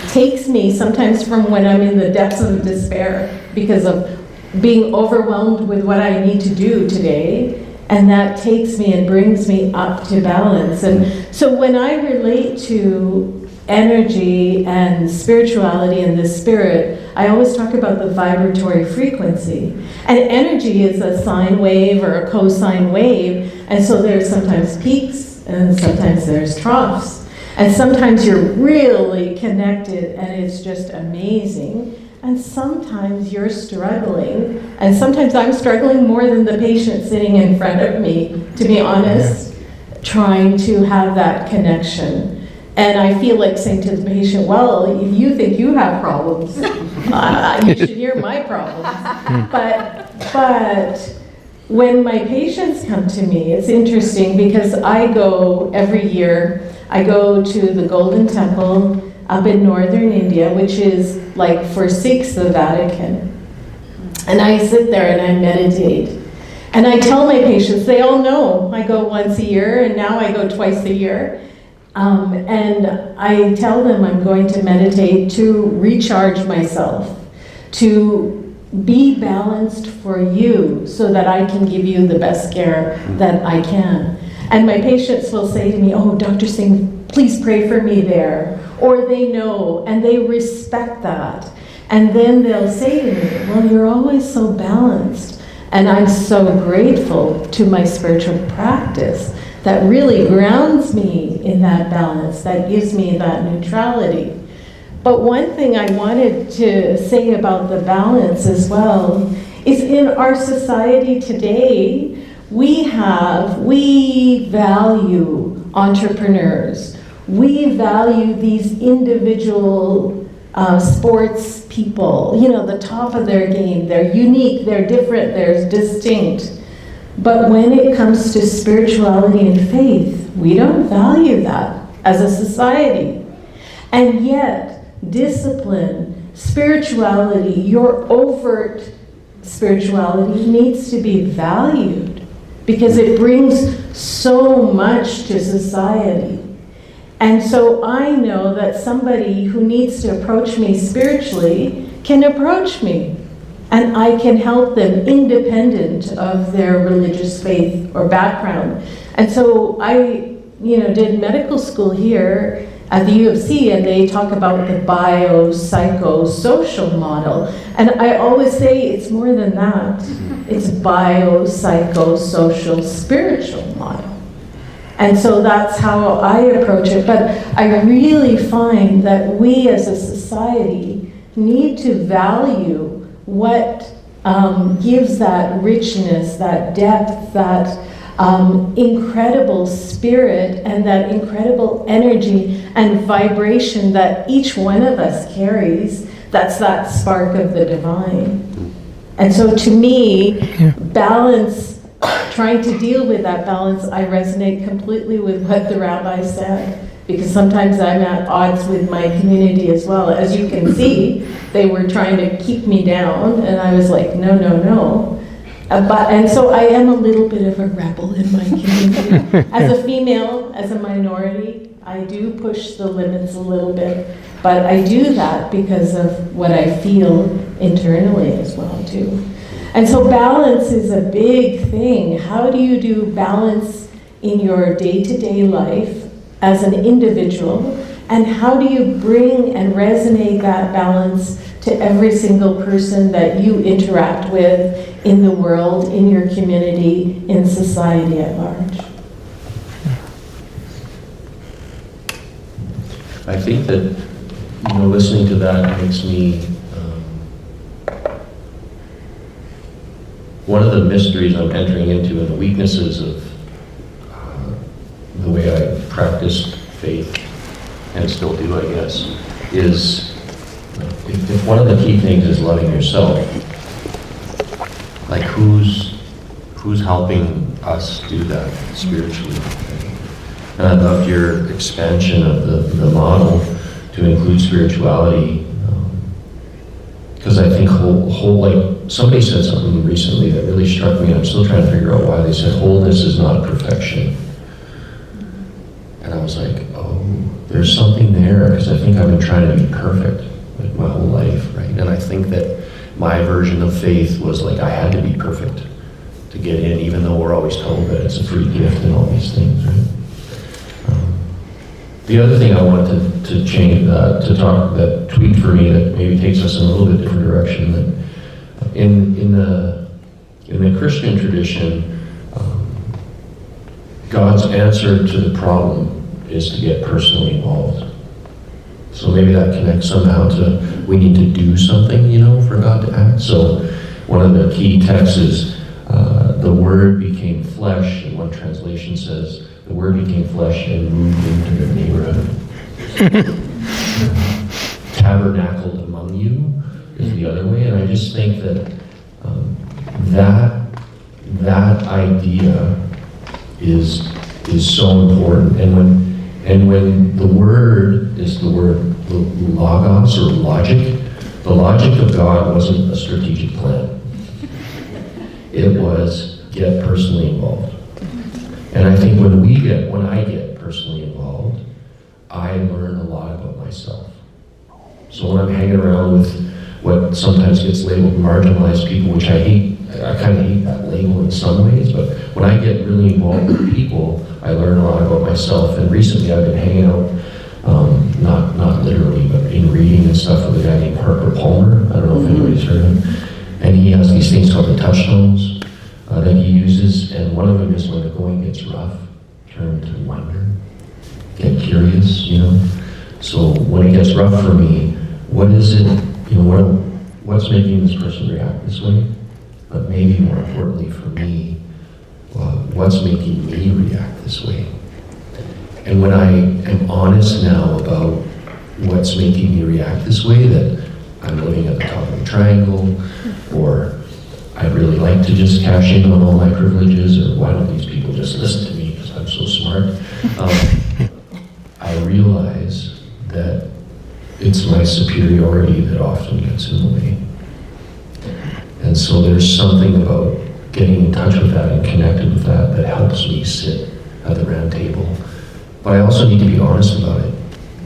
takes me sometimes from when I'm in the depths of despair because of being overwhelmed with what I need to do today, and that takes me and brings me up to balance. And so when I relate to energy and spirituality and the spirit, I always talk about the vibratory frequency. And energy is a sine wave or a cosine wave, and so there's sometimes peaks and sometimes there's troughs. And sometimes you're really connected and it's just amazing. And sometimes you're struggling. And sometimes I'm struggling more than the patient sitting in front of me, to be honest, trying to have that connection. And I feel like saying to the patient, "Well, if you think you have problems, you should hear my problems." But when my patients come to me, it's interesting because I go every year, I go to the Golden Temple up in northern India, which is like for Sikhs, the Vatican. And I sit there and I meditate. And I tell my patients, they all know I go once a year, and now I go twice a year. And I tell them I'm going to meditate to recharge myself, to be balanced for you so that I can give you the best care that I can. And my patients will say to me, "Oh, Dr. Singh, please pray for me there." Or they know and they respect that. And then they'll say to me, "Well, you're always so balanced." And I'm so grateful to my spiritual practice that really grounds me in that balance, that gives me that neutrality. But one thing I wanted to say about the balance as well is in our society today, we value entrepreneurs. We value these individual sports people, the top of their game. They're unique, they're different, they're distinct. But when it comes to spirituality and faith, we don't value that as a society. And yet, discipline, spirituality, your overt spirituality needs to be valued because it brings so much to society. And so I know that somebody who needs to approach me spiritually can approach me, and I can help them independent of their religious faith or background. And so I, did medical school here at the U of C, and they talk about the biopsychosocial model. And I always say it's more than that. It's biopsychosocial spiritual model. And so that's how I approach it. But I really find that we as a society need to value what gives that richness, that depth, that incredible spirit, and that incredible energy and vibration that each one of us carries. That's that spark of the divine. And so to me, balance, trying to deal with that balance, I resonate completely with what the rabbi said, because sometimes I'm at odds with my community as well. As you can see, they were trying to keep me down, and I was like, no, no, no. And so I am a little bit of a rebel in my community. As a female, as a minority, I do push the limits a little bit, but I do that because of what I feel internally as well too. And so balance is a big thing. How do you do balance in your day-to-day life as an individual, and how do you bring and resonate that balance to every single person that you interact with in the world, in your community, in society at large? I think that, listening to that makes me, one of the mysteries I'm entering into and the weaknesses of the way I practiced faith, and still do, I guess, is if one of the key things is loving yourself, like who's helping us do that spiritually? And I loved your expansion of the model to include spirituality, because I think like somebody said something recently that really struck me, and I'm still trying to figure out why. They said wholeness is not perfection. And I was like, oh, there's something there, because I think I've been trying to be perfect like my whole life, right? And I think that my version of faith was like I had to be perfect to get in, even though we're always told that it's a free gift and all these things, right? The other thing I wanted to change, to talk, that tweet for me that maybe takes us in a little bit different direction, that in the Christian tradition, God's answer to the problem is to get personally involved. So maybe that connects somehow to we need to do something, for God to act. So one of the key texts is the Word became flesh, and one translation says the Word became flesh and moved into the neighborhood. Tabernacled among you is the other way, and I just think that that idea is so important. And when the Word is the word logos or logic, the logic of God wasn't a strategic plan. It was get personally involved. And I think when I get personally involved, I learn a lot about myself. So when I'm hanging around with what sometimes gets labeled marginalized people, which I hate, I kind of hate that label in some ways, but when I get really involved with people, I learn a lot about myself. And recently I've been hanging out, not literally, but in reading and stuff with a guy named Harper Palmer. I don't know if anybody's heard of him. And he has these things called the touchstones that he uses, and one of them is when the going gets rough, turn to wonder, get curious, So when it gets rough for me, what is it, what's making this person react this way? But maybe more importantly for me, what's making me react this way? And when I am honest now about what's making me react this way, that I'm living at the top of the triangle, or I really like to just cash in on all my privileges, or why don't these people just listen to me because I'm so smart? I realize that it's my superiority that often gets in the way. And so there's something about getting in touch with that and connected with that helps me sit at the round table. But I also need to be honest about it,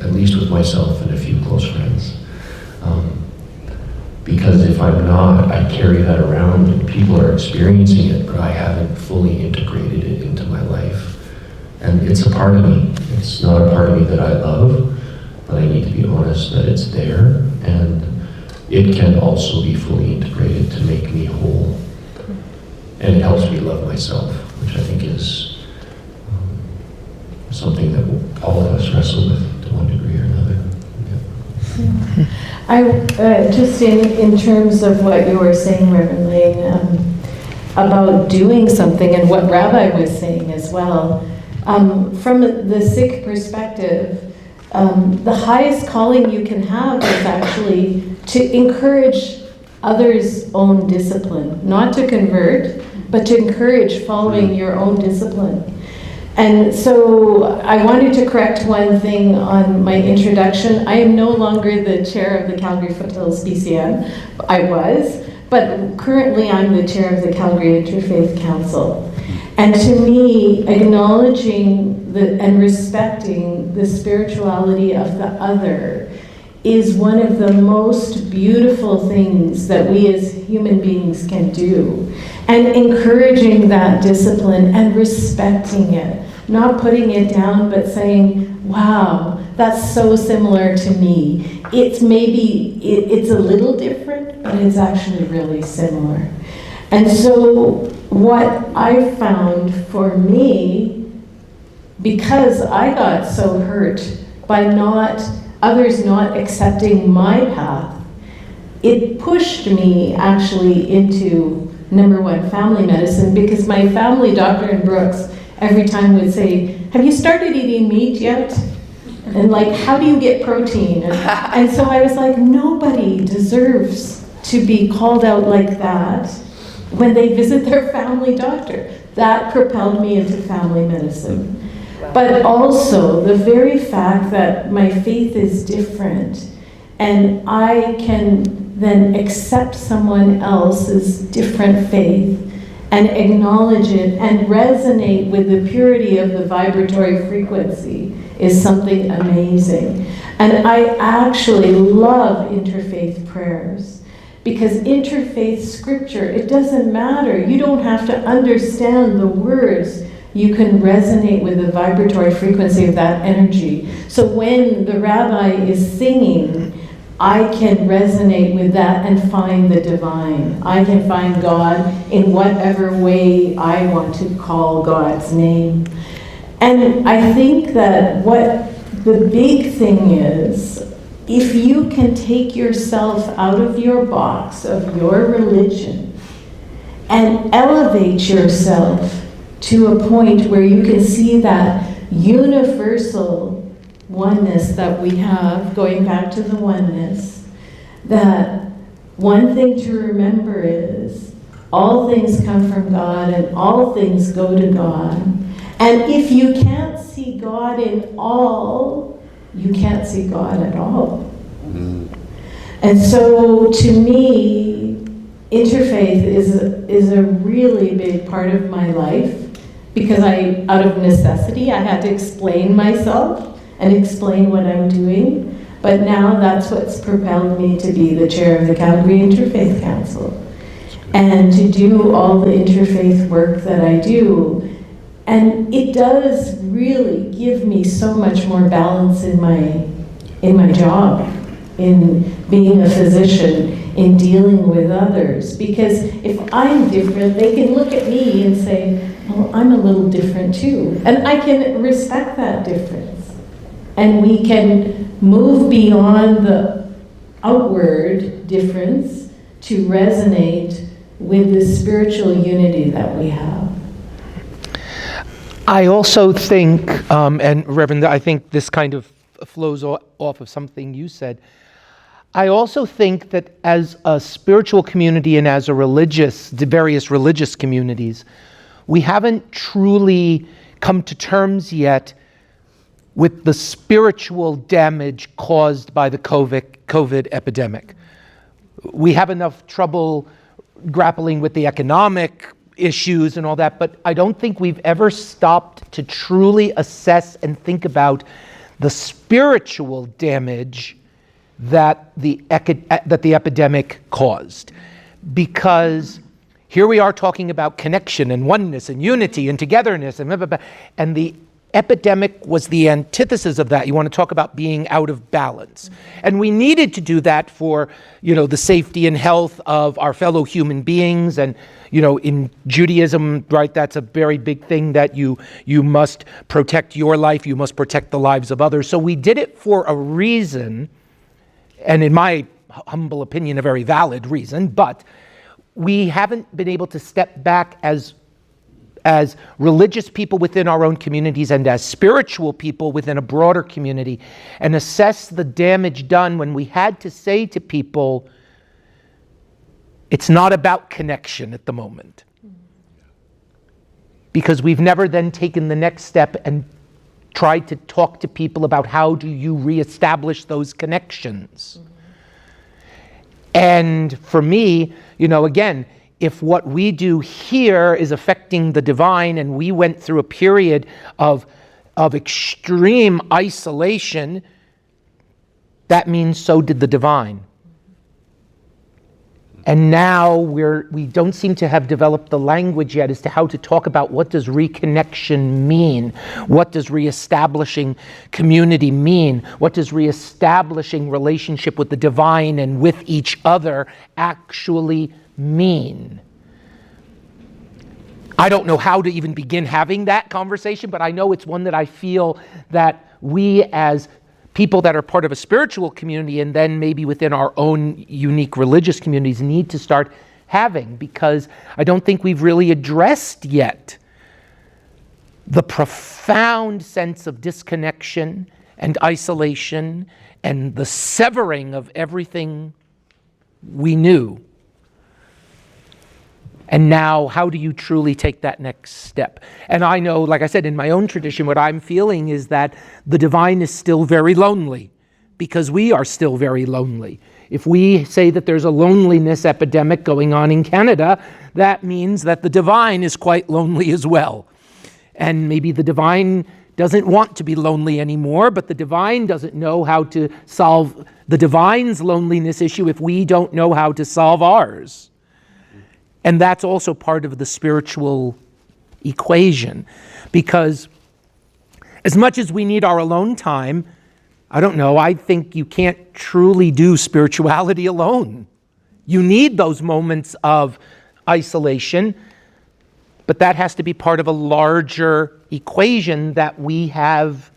at least with myself and a few close friends. Because if I'm not, I carry that around and people are experiencing it, but I haven't fully integrated it into my life. And it's a part of me. It's not a part of me that I love, but I need to be honest that it's there, and it can also be fully integrated to make me whole. And it helps me love myself, which I think is something that all of us wrestle with to one degree or another. Yeah. Just in terms of what you were saying, Reverend Lane, about doing something, and what Rabbi was saying as well, from the Sikh perspective, the highest calling you can have is actually to encourage others' own discipline, not to convert, but to encourage following your own discipline. And so I wanted to correct one thing on my introduction. I am no longer the chair of the Calgary Foothills BCN. I was, but currently I'm the chair of the Calgary Interfaith Council. And to me, acknowledging and respecting the spirituality of the other is one of the most beautiful things that we as human beings can do. And encouraging that discipline and respecting it. Not putting it down, but saying, wow, that's so similar to me. It's it's a little different, but it's actually really similar. And so what I found for me, because I got so hurt by others not accepting my path, it pushed me actually into, number one, family medicine, because my family doctor in Brooks every time would say, have you started eating meat yet? And like, how do you get protein? And so I was like, nobody deserves to be called out like that when they visit their family doctor. That propelled me into family medicine. But also the very fact that my faith is different and I can then accept someone else's different faith and acknowledge it and resonate with the purity of the vibratory frequency is something amazing. And I actually love interfaith prayers, because interfaith scripture, it doesn't matter. You don't have to understand the words. You can resonate with the vibratory frequency of that energy. So when the rabbi is singing, I can resonate with that and find the divine. I can find God in whatever way I want to call God's name. And I think that what the big thing is, if you can take yourself out of your box of your religion and elevate yourself to a point where you can see that universal oneness that we have, going back to the oneness, that one thing to remember is all things come from God and all things go to God. And if you can't see God in all, you can't see God at all. And so to me, interfaith is a really big part of my life, because out of necessity, I had to explain myself and explain what I'm doing. But now that's what's propelled me to be the chair of the Calgary Interfaith Council and to do all the interfaith work that I do. And it does really give me so much more balance in my job, in being a physician, in dealing with others. Because if I'm different, they can look at me and say, well, I'm a little different too. And I can respect that difference. And we can move beyond the outward difference to resonate with the spiritual unity that we have. I also think, and Reverend, I think this kind of flows off of something you said. I also think that as a spiritual community and as the various religious communities, we haven't truly come to terms yet with the spiritual damage caused by the COVID epidemic. We have enough trouble grappling with the economic issues and all that, but I don't think we've ever stopped to truly assess and think about the spiritual damage that the epidemic caused. Because here we are talking about connection and oneness and unity and togetherness and blah, blah, blah, and the epidemic was the antithesis of that. You want to talk about being out of balance. And we needed to do that for, the safety and health of our fellow human beings. And, in Judaism, right, that's a very big thing, that you must protect your life, you must protect the lives of others. So we did it for a reason, and in my humble opinion, a very valid reason, but we haven't been able to step back as religious people within our own communities and as spiritual people within a broader community and assess the damage done when we had to say to people, It's not about connection at the moment. Because we've never then taken the next step and tried to talk to people about how do you reestablish those connections. And for me, again, if what we do here is affecting the divine, and we went through a period of extreme isolation, that means so did the divine. And now we don't seem to have developed the language yet as to how to talk about what does reconnection mean? What does reestablishing community mean? What does reestablishing relationship with the divine and with each other actually mean? I don't know how to even begin having that conversation, but I know it's one that I feel that we as people that are part of a spiritual community and then maybe within our own unique religious communities need to start having, because I don't think we've really addressed yet the profound sense of disconnection and isolation and the severing of everything we knew. And now, how do you truly take that next step? And I know, like I said, in my own tradition, what I'm feeling is that the divine is still very lonely, because we are still very lonely. If we say that there's a loneliness epidemic going on in Canada, that means that the divine is quite lonely as well. And maybe the divine doesn't want to be lonely anymore, but the divine doesn't know how to solve the divine's loneliness issue if we don't know how to solve ours. And that's also part of the spiritual equation, because as much as we need our alone time, I don't know, I think you can't truly do spirituality alone. You need those moments of isolation, but that has to be part of a larger equation that we have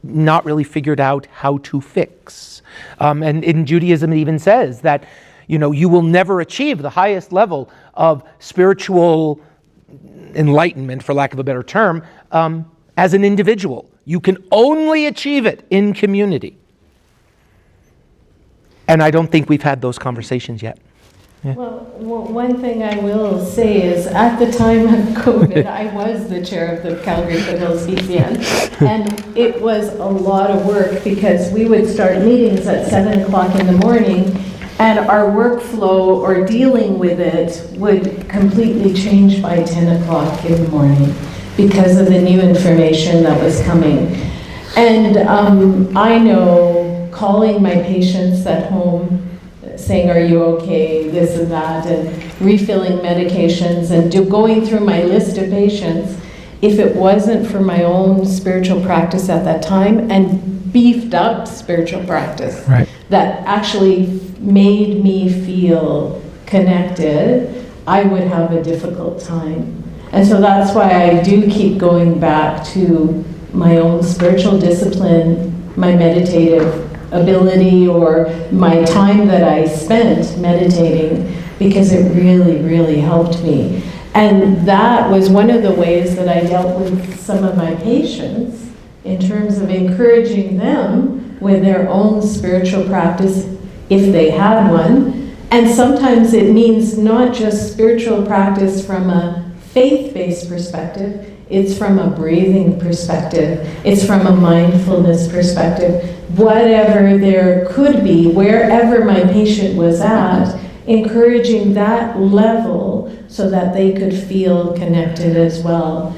not really figured out how to fix. And in Judaism it even says that you will never achieve the highest level of spiritual enlightenment, for lack of a better term, as an individual. You can only achieve it in community. And I don't think we've had those conversations yet. Yeah. Well, one thing I will say is, at the time of COVID, I was the chair of the Calgary Foothills BCN, and it was a lot of work because we would start meetings at 7 o'clock in the morning, and our workflow or dealing with it would completely change by 10 o'clock in the morning because of the new information that was coming. And I know calling my patients at home, saying, are you okay, this and that, and refilling medications, and going through my list of patients, if it wasn't for my own spiritual practice at that time, and beefed up spiritual practice, Right. that actually made me feel connected, I would have a difficult time. And so that's why I do keep going back to my own spiritual discipline, my meditative ability, or my time that I spent meditating, because it really, really helped me. And that was one of the ways that I dealt with some of my patients, in terms of encouraging them with their own spiritual practice, if they had one. And sometimes it means not just spiritual practice from a faith-based perspective, it's from a breathing perspective, it's from a mindfulness perspective, whatever there could be, wherever my patient was at, encouraging that level so that they could feel connected as well.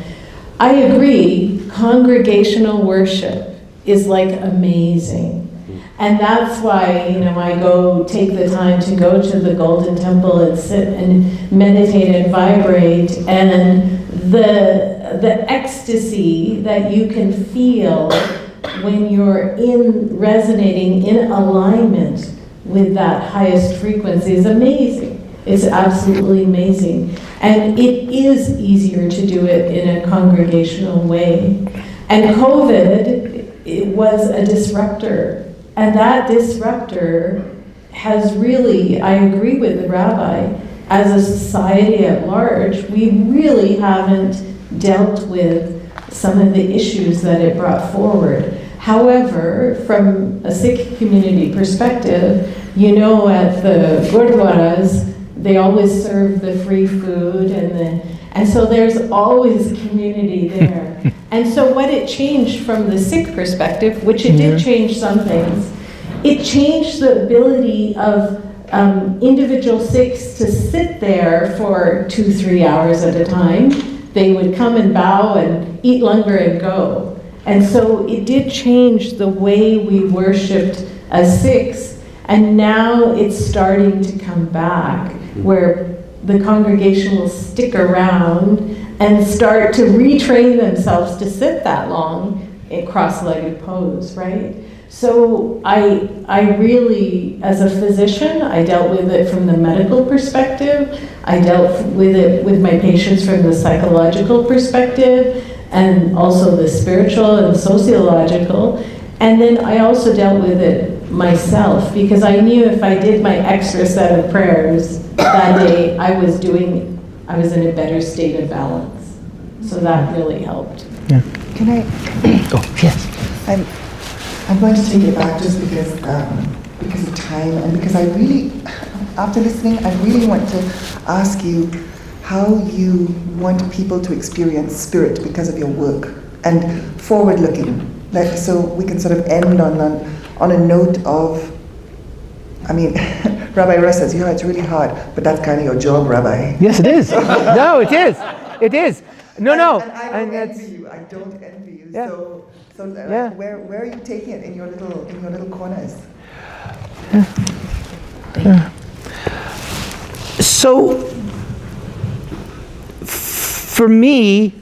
I agree, congregational worship is like amazing. And that's why, I take the time to go to the Golden Temple and sit and meditate and vibrate, and the ecstasy that you can feel when you're resonating in alignment with that highest frequency is amazing. It's absolutely amazing. And it is easier to do it in a congregational way. And COVID, it was a disruptor. And that disruptor has really, I agree with the rabbi, as a society at large, we really haven't dealt with some of the issues that it brought forward. However, from a Sikh community perspective, At the gurdwaras, they always serve the free food, and so there's always community there. And so what it changed from the Sikh perspective, which it did change some things, it changed the ability of individual Sikhs to sit there for 2-3 hours at a time. They would come and bow and eat langar and go. And so it did change the way we worshipped as Sikhs. And now it's starting to come back, where the congregation will stick around and start to retrain themselves to sit that long in cross-legged pose, right? So I really, as a physician, I dealt with it from the medical perspective. I dealt with it with my patients from the psychological perspective, and also the spiritual and sociological. And then I also dealt with it myself, because I knew if I did my extra set of prayers that day, I was in a better state of balance. So that really helped. Yeah. Can I? Oh, yes. I'm going to take it back just because of time, and because I really, after listening, I really want to ask you how you want people to experience spirit because of your work, and forward-looking. So we can sort of end on a note of, Rabbi Russ says, it's really hard, but that's kind of your job, Rabbi. Yes, it is. No, it is. It is. No. And I don't envy you. I don't envy you. Yeah. So Yeah. where are you taking it in your little corners? So, for me,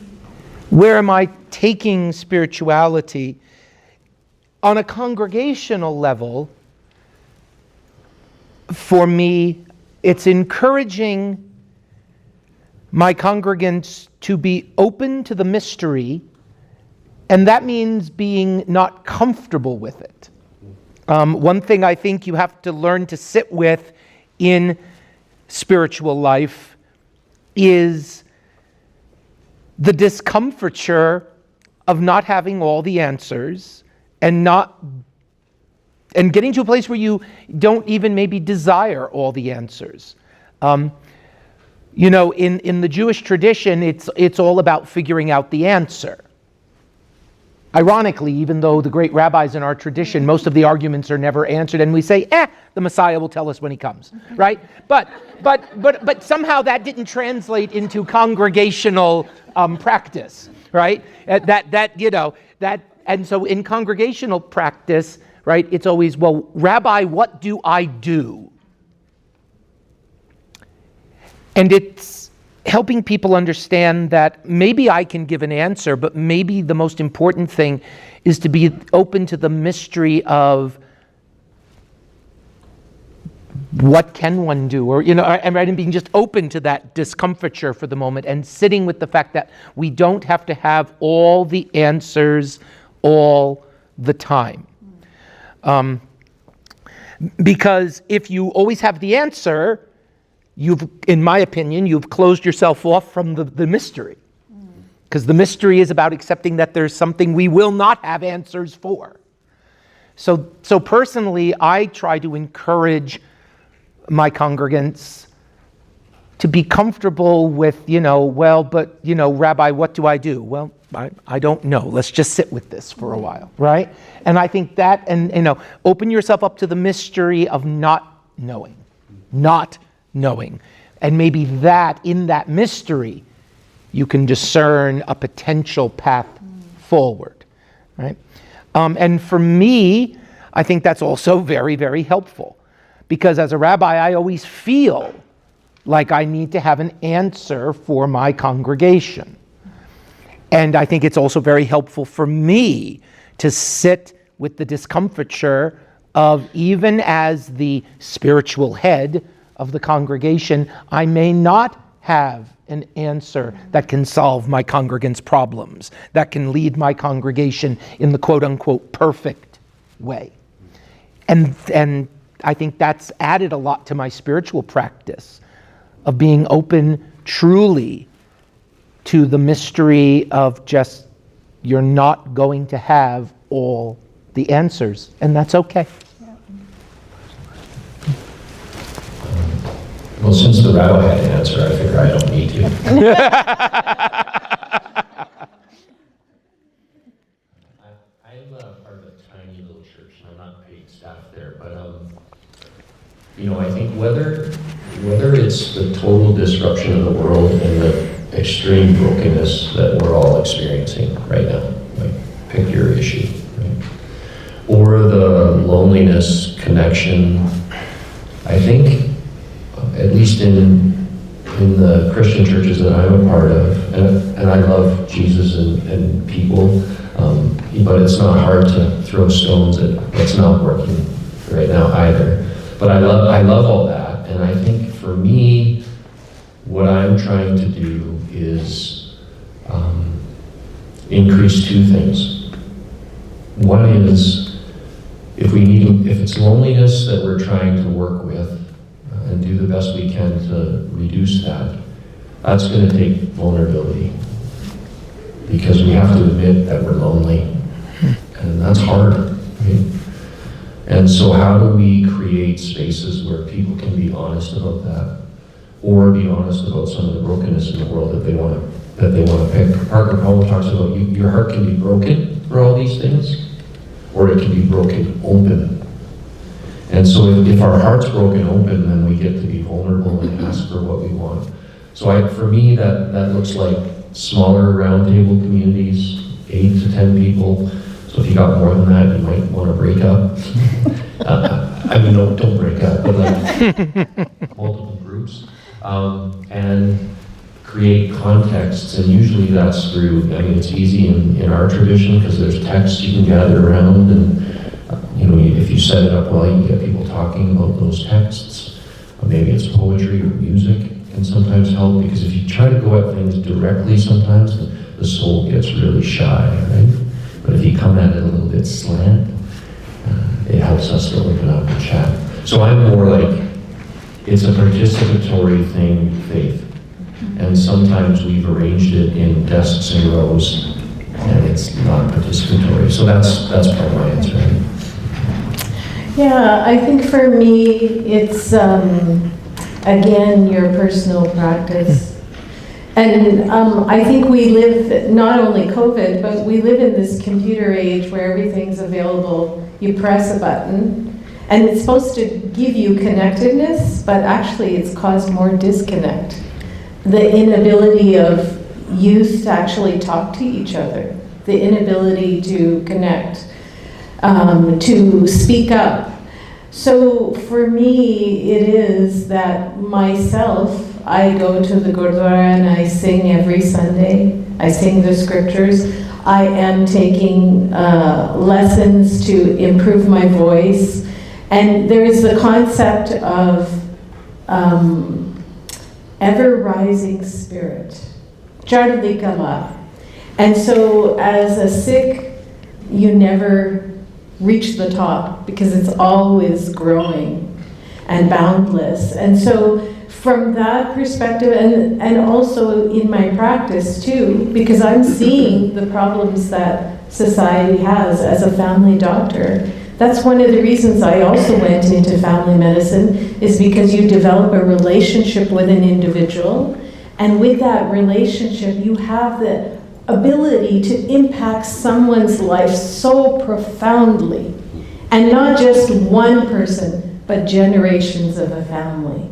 where am I taking spirituality? On a congregational level, for me, it's encouraging my congregants to be open to the mystery, and that means being not comfortable with it. One thing I think you have to learn to sit with in spiritual life is the discomfiture of not having all the answers, and getting to a place where you don't even maybe desire all the answers. In the Jewish tradition, it's all about figuring out the answer. Ironically, even though the great rabbis in our tradition, most of the arguments are never answered, and we say, the Messiah will tell us when he comes, right? But somehow that didn't translate into congregational practice, right? And so in congregational practice, right, it's always, well, Rabbi, what do I do? And it's helping people understand that maybe I can give an answer, but maybe the most important thing is to be open to the mystery of what can one do, or and being just open to that discomfiture for the moment, and sitting with the fact that we don't have to have all the answers all the time. Because if you always have the answer, in my opinion, you've closed yourself off from the mystery. Because the mystery is about accepting that there's something we will not have answers for. So personally, I try to encourage my congregants to be comfortable with, Rabbi, what do I do? Well, I don't know. Let's just sit with this for a while, right? And I think that, open yourself up to the mystery of not knowing. And maybe that, in that mystery, you can discern a potential path forward, right? And for me, I think that's also very, very helpful. Because as a rabbi, I always feel like I need to have an answer for my congregation. And I think it's also very helpful for me to sit with the discomfiture of, even as the spiritual head of the congregation, I may not have an answer that can solve my congregants' problems, that can lead my congregation in the quote-unquote perfect way. And I think that's added a lot to my spiritual practice of being open truly to the mystery of just, you're not going to have all the answers, and that's okay. Well, since the rabbi had to answer, I figure I don't need to. I'm part of a tiny little church, and I'm not paid staff there, but I think whether it's the total disruption of the world and the extreme brokenness that we're all experiencing right now, like pick your issue, right? Or the loneliness, connection, I think, at least in the Christian churches that I'm a part of, and I love Jesus and people, but it's not hard to throw stones at what's not working right now either. But I love all that, and I think for me, what I'm trying to do is increase two things. One is if it's loneliness that we're trying to work with and do the best we can to reduce that, that's going to take vulnerability, because we have to admit that we're lonely, and that's hard, right? And so how do we create spaces where people can be honest about that, or be honest about some of the brokenness in the world that they want to pick? Parker Powell talks about your heart can be broken for all these things, or it can be broken open. And so if our heart's broken open, then we get to be vulnerable and ask for what we want. So for me, that looks like smaller roundtable communities, 8 to 10 people. So if you got more than that, you might want to break up. Don't break up, but like multiple groups. And create contexts, and usually that's through, it's easy in our tradition because there's texts you can gather around, and if you set it up well, you get people talking about those texts. Maybe it's poetry or music can sometimes help, because if you try to go at things directly, sometimes the soul gets really shy, right? But if you come at it a little bit slant, it helps us to open up and chat. So I'm more like, it's a participatory thing, faith. And sometimes we've arranged it in desks and rows, and it's not participatory. So that's part of my answer. Yeah, I think for me, it's, again, your personal practice. And I think we live, not only COVID, but we live in this computer age where everything's available. You press a button, and it's supposed to give you connectedness, but actually it's caused more disconnect. The inability of youth to actually talk to each other, the inability to connect, to speak up. So for me, it is that myself, I go to the Gurdwara and I sing every Sunday. I sing the scriptures. I am taking lessons to improve my voice. And there is the concept of ever-rising spirit, Jardadikama. And so as a Sikh, you never reach the top because it's always growing and boundless. And so from that perspective, and also in my practice too, because I'm seeing the problems that society has as a family doctor. That's one of the reasons I also went into family medicine, is because you develop a relationship with an individual, and with that relationship you have the ability to impact someone's life so profoundly, and not just one person, but generations of a family.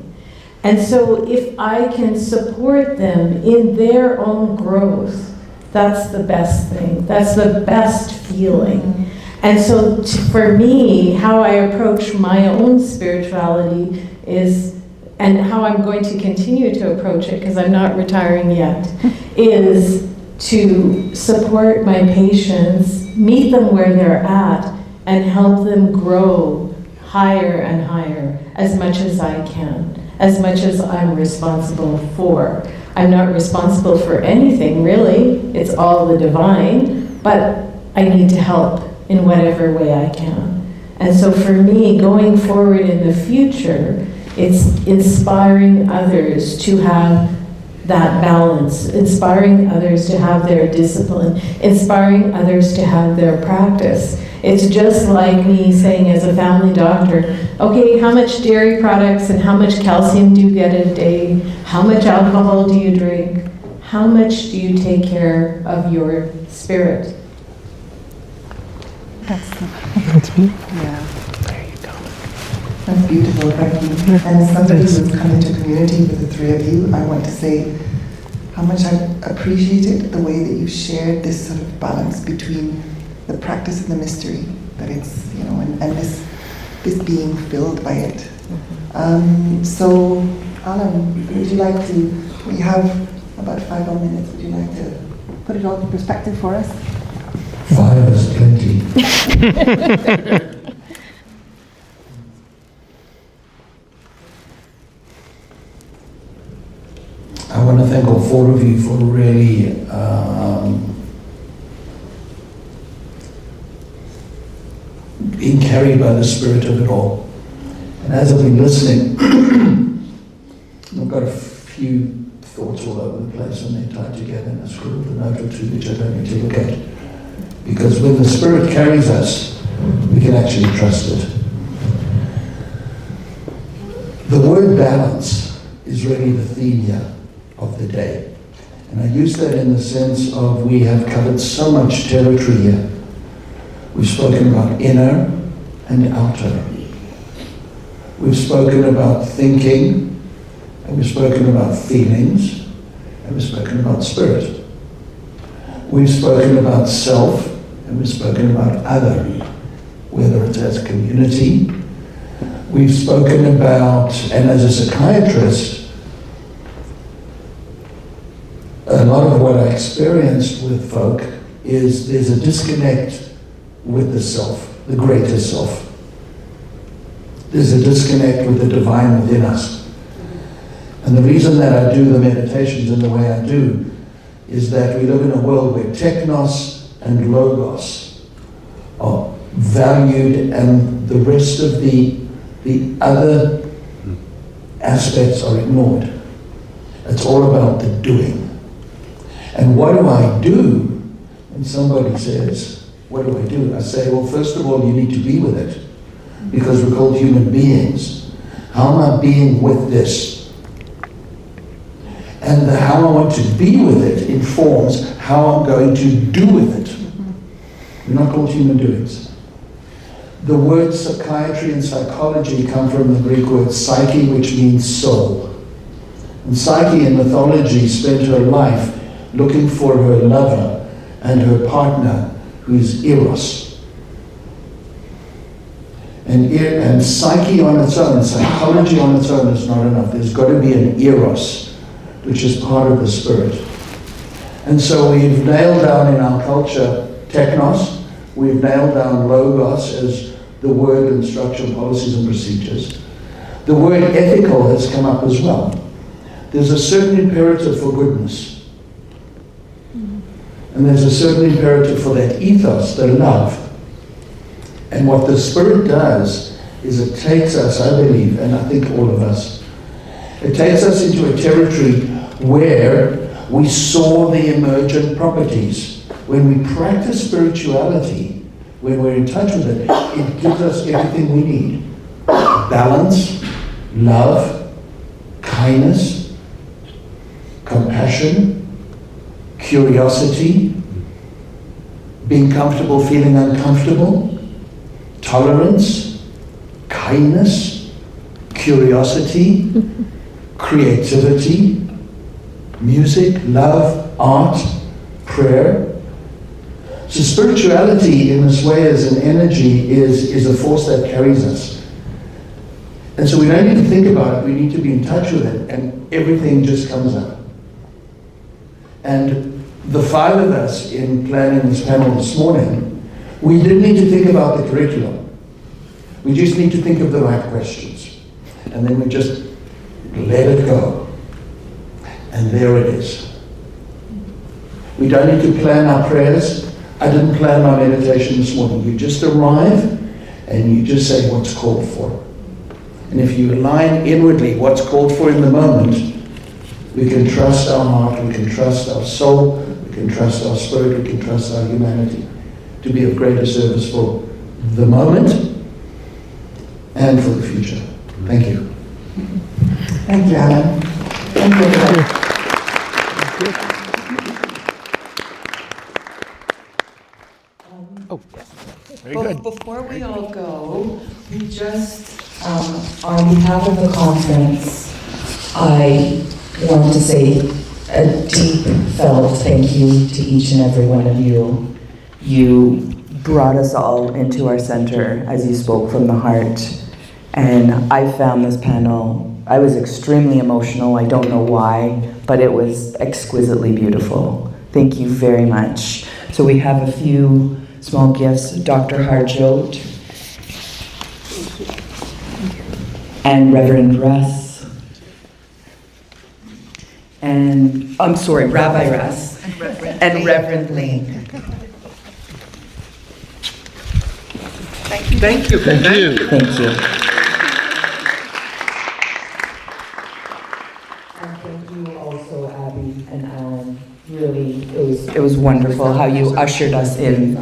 And so if I can support them in their own growth, that's the best thing. That's the best feeling. And so for me, how I approach my own spirituality is, and how I'm going to continue to approach it, because I'm not retiring yet, is to support my patients, meet them where they're at, and help them grow higher and higher as much as I can, as much as I'm responsible for. I'm not responsible for anything, really. It's all the divine, but I need to help in whatever way I can. And so for me, going forward in the future, it's inspiring others to have that balance, inspiring others to have their discipline, inspiring others to have their practice. It's just like me saying as a family doctor, okay, how much dairy products and how much calcium do you get a day? How much alcohol do you drink? How much do you take care of your spirit? That's beautiful. Yeah. There you go. That's beautiful, thank you. And as somebody who's come into community with the three of you, I want to say how much I appreciated the way that you shared this sort of balance between the practice and the mystery, that it's, you know, and this being filled by it. So, Alan, would you like to, we have about 5 more minutes, would you like to put it all in perspective for us? 5 is plenty. I want to thank all 4 of you for really being carried by the spirit of it all. And as I've been listening, I've got a few thoughts all over the place, and they're tied together in a scribbled a note or two which I don't need to look at. Because when the spirit carries us, we can actually trust it. The word balance is really the theme here of the day. And I use that in the sense of we have covered so much territory here. We've spoken about inner and outer. We've spoken about thinking, and we've spoken about feelings, and we've spoken about spirit. We've spoken about self, and we've spoken about other, whether it's as community. We've spoken about, and as a psychiatrist, a lot of what I experienced with folk is there's a disconnect with the self, the greater self. There's a disconnect with the divine within us. And the reason that I do the meditations in the way I do is that we live in a world where technos and logos are valued and the rest of the other aspects are ignored. It's all about the doing. And what do I do when somebody says, what do I do? I say, well, first of all, you need to be with it, because we're called human beings. How am I being with this? And how I want to be with it informs how I'm going to do with it. We're not called human doings. The words psychiatry and psychology come from the Greek word psyche, which means soul. And Psyche in mythology spent her life looking for her lover and her partner, who's Eros. And psyche on its own, psychology on its own is not enough. There's got to be an Eros, which is part of the spirit. And so we've nailed down in our culture technos, we've nailed down logos as the word and structure, policies and procedures. The word ethical has come up as well. There's a certain imperative for goodness. And there's a certain imperative for that ethos, the love. And what the Spirit does is it takes us, I believe, and I think all of us, it takes us into a territory where we saw the emergent properties. When we practice spirituality, when we're in touch with it, it gives us everything we need. Balance, love, kindness, compassion, curiosity, being comfortable, feeling uncomfortable, tolerance, kindness, curiosity, creativity, music, love, art, prayer. So spirituality in this way as an energy is a force that carries us. And so we don't need to think about it, we need to be in touch with it, and everything just comes up. And the 5 of us in planning this panel this morning, we didn't need to think about the curriculum. We just need to think of the right questions. And then we just let it go. And there it is. We don't need to plan our prayers. I didn't plan my meditation this morning. You just arrive and you just say what's called for. And if you align inwardly what's called for in the moment, We can trust our heart, we can trust our soul, we can trust our spirit, we can trust our humanity to be of greater service for the moment and for the future. Thank you. Thank you, Alan. Thank you, everyone. Oh, very good. Before we all go, we just, on behalf of the conference, I want to say a deep felt thank you to each and every one of you. You brought us all into our center as you spoke from the heart. And I found this panel, I was extremely emotional. I don't know why, but it was exquisitely beautiful. Thank you very much. So we have a few small gifts, Dr. Harjote and Reverend Russ, and I'm sorry, Rabbi Russ and Reverend Lane. Thank you. Thank you. Thank you. And thank you also, Abby and Alan. Really, it was wonderful how you ushered us in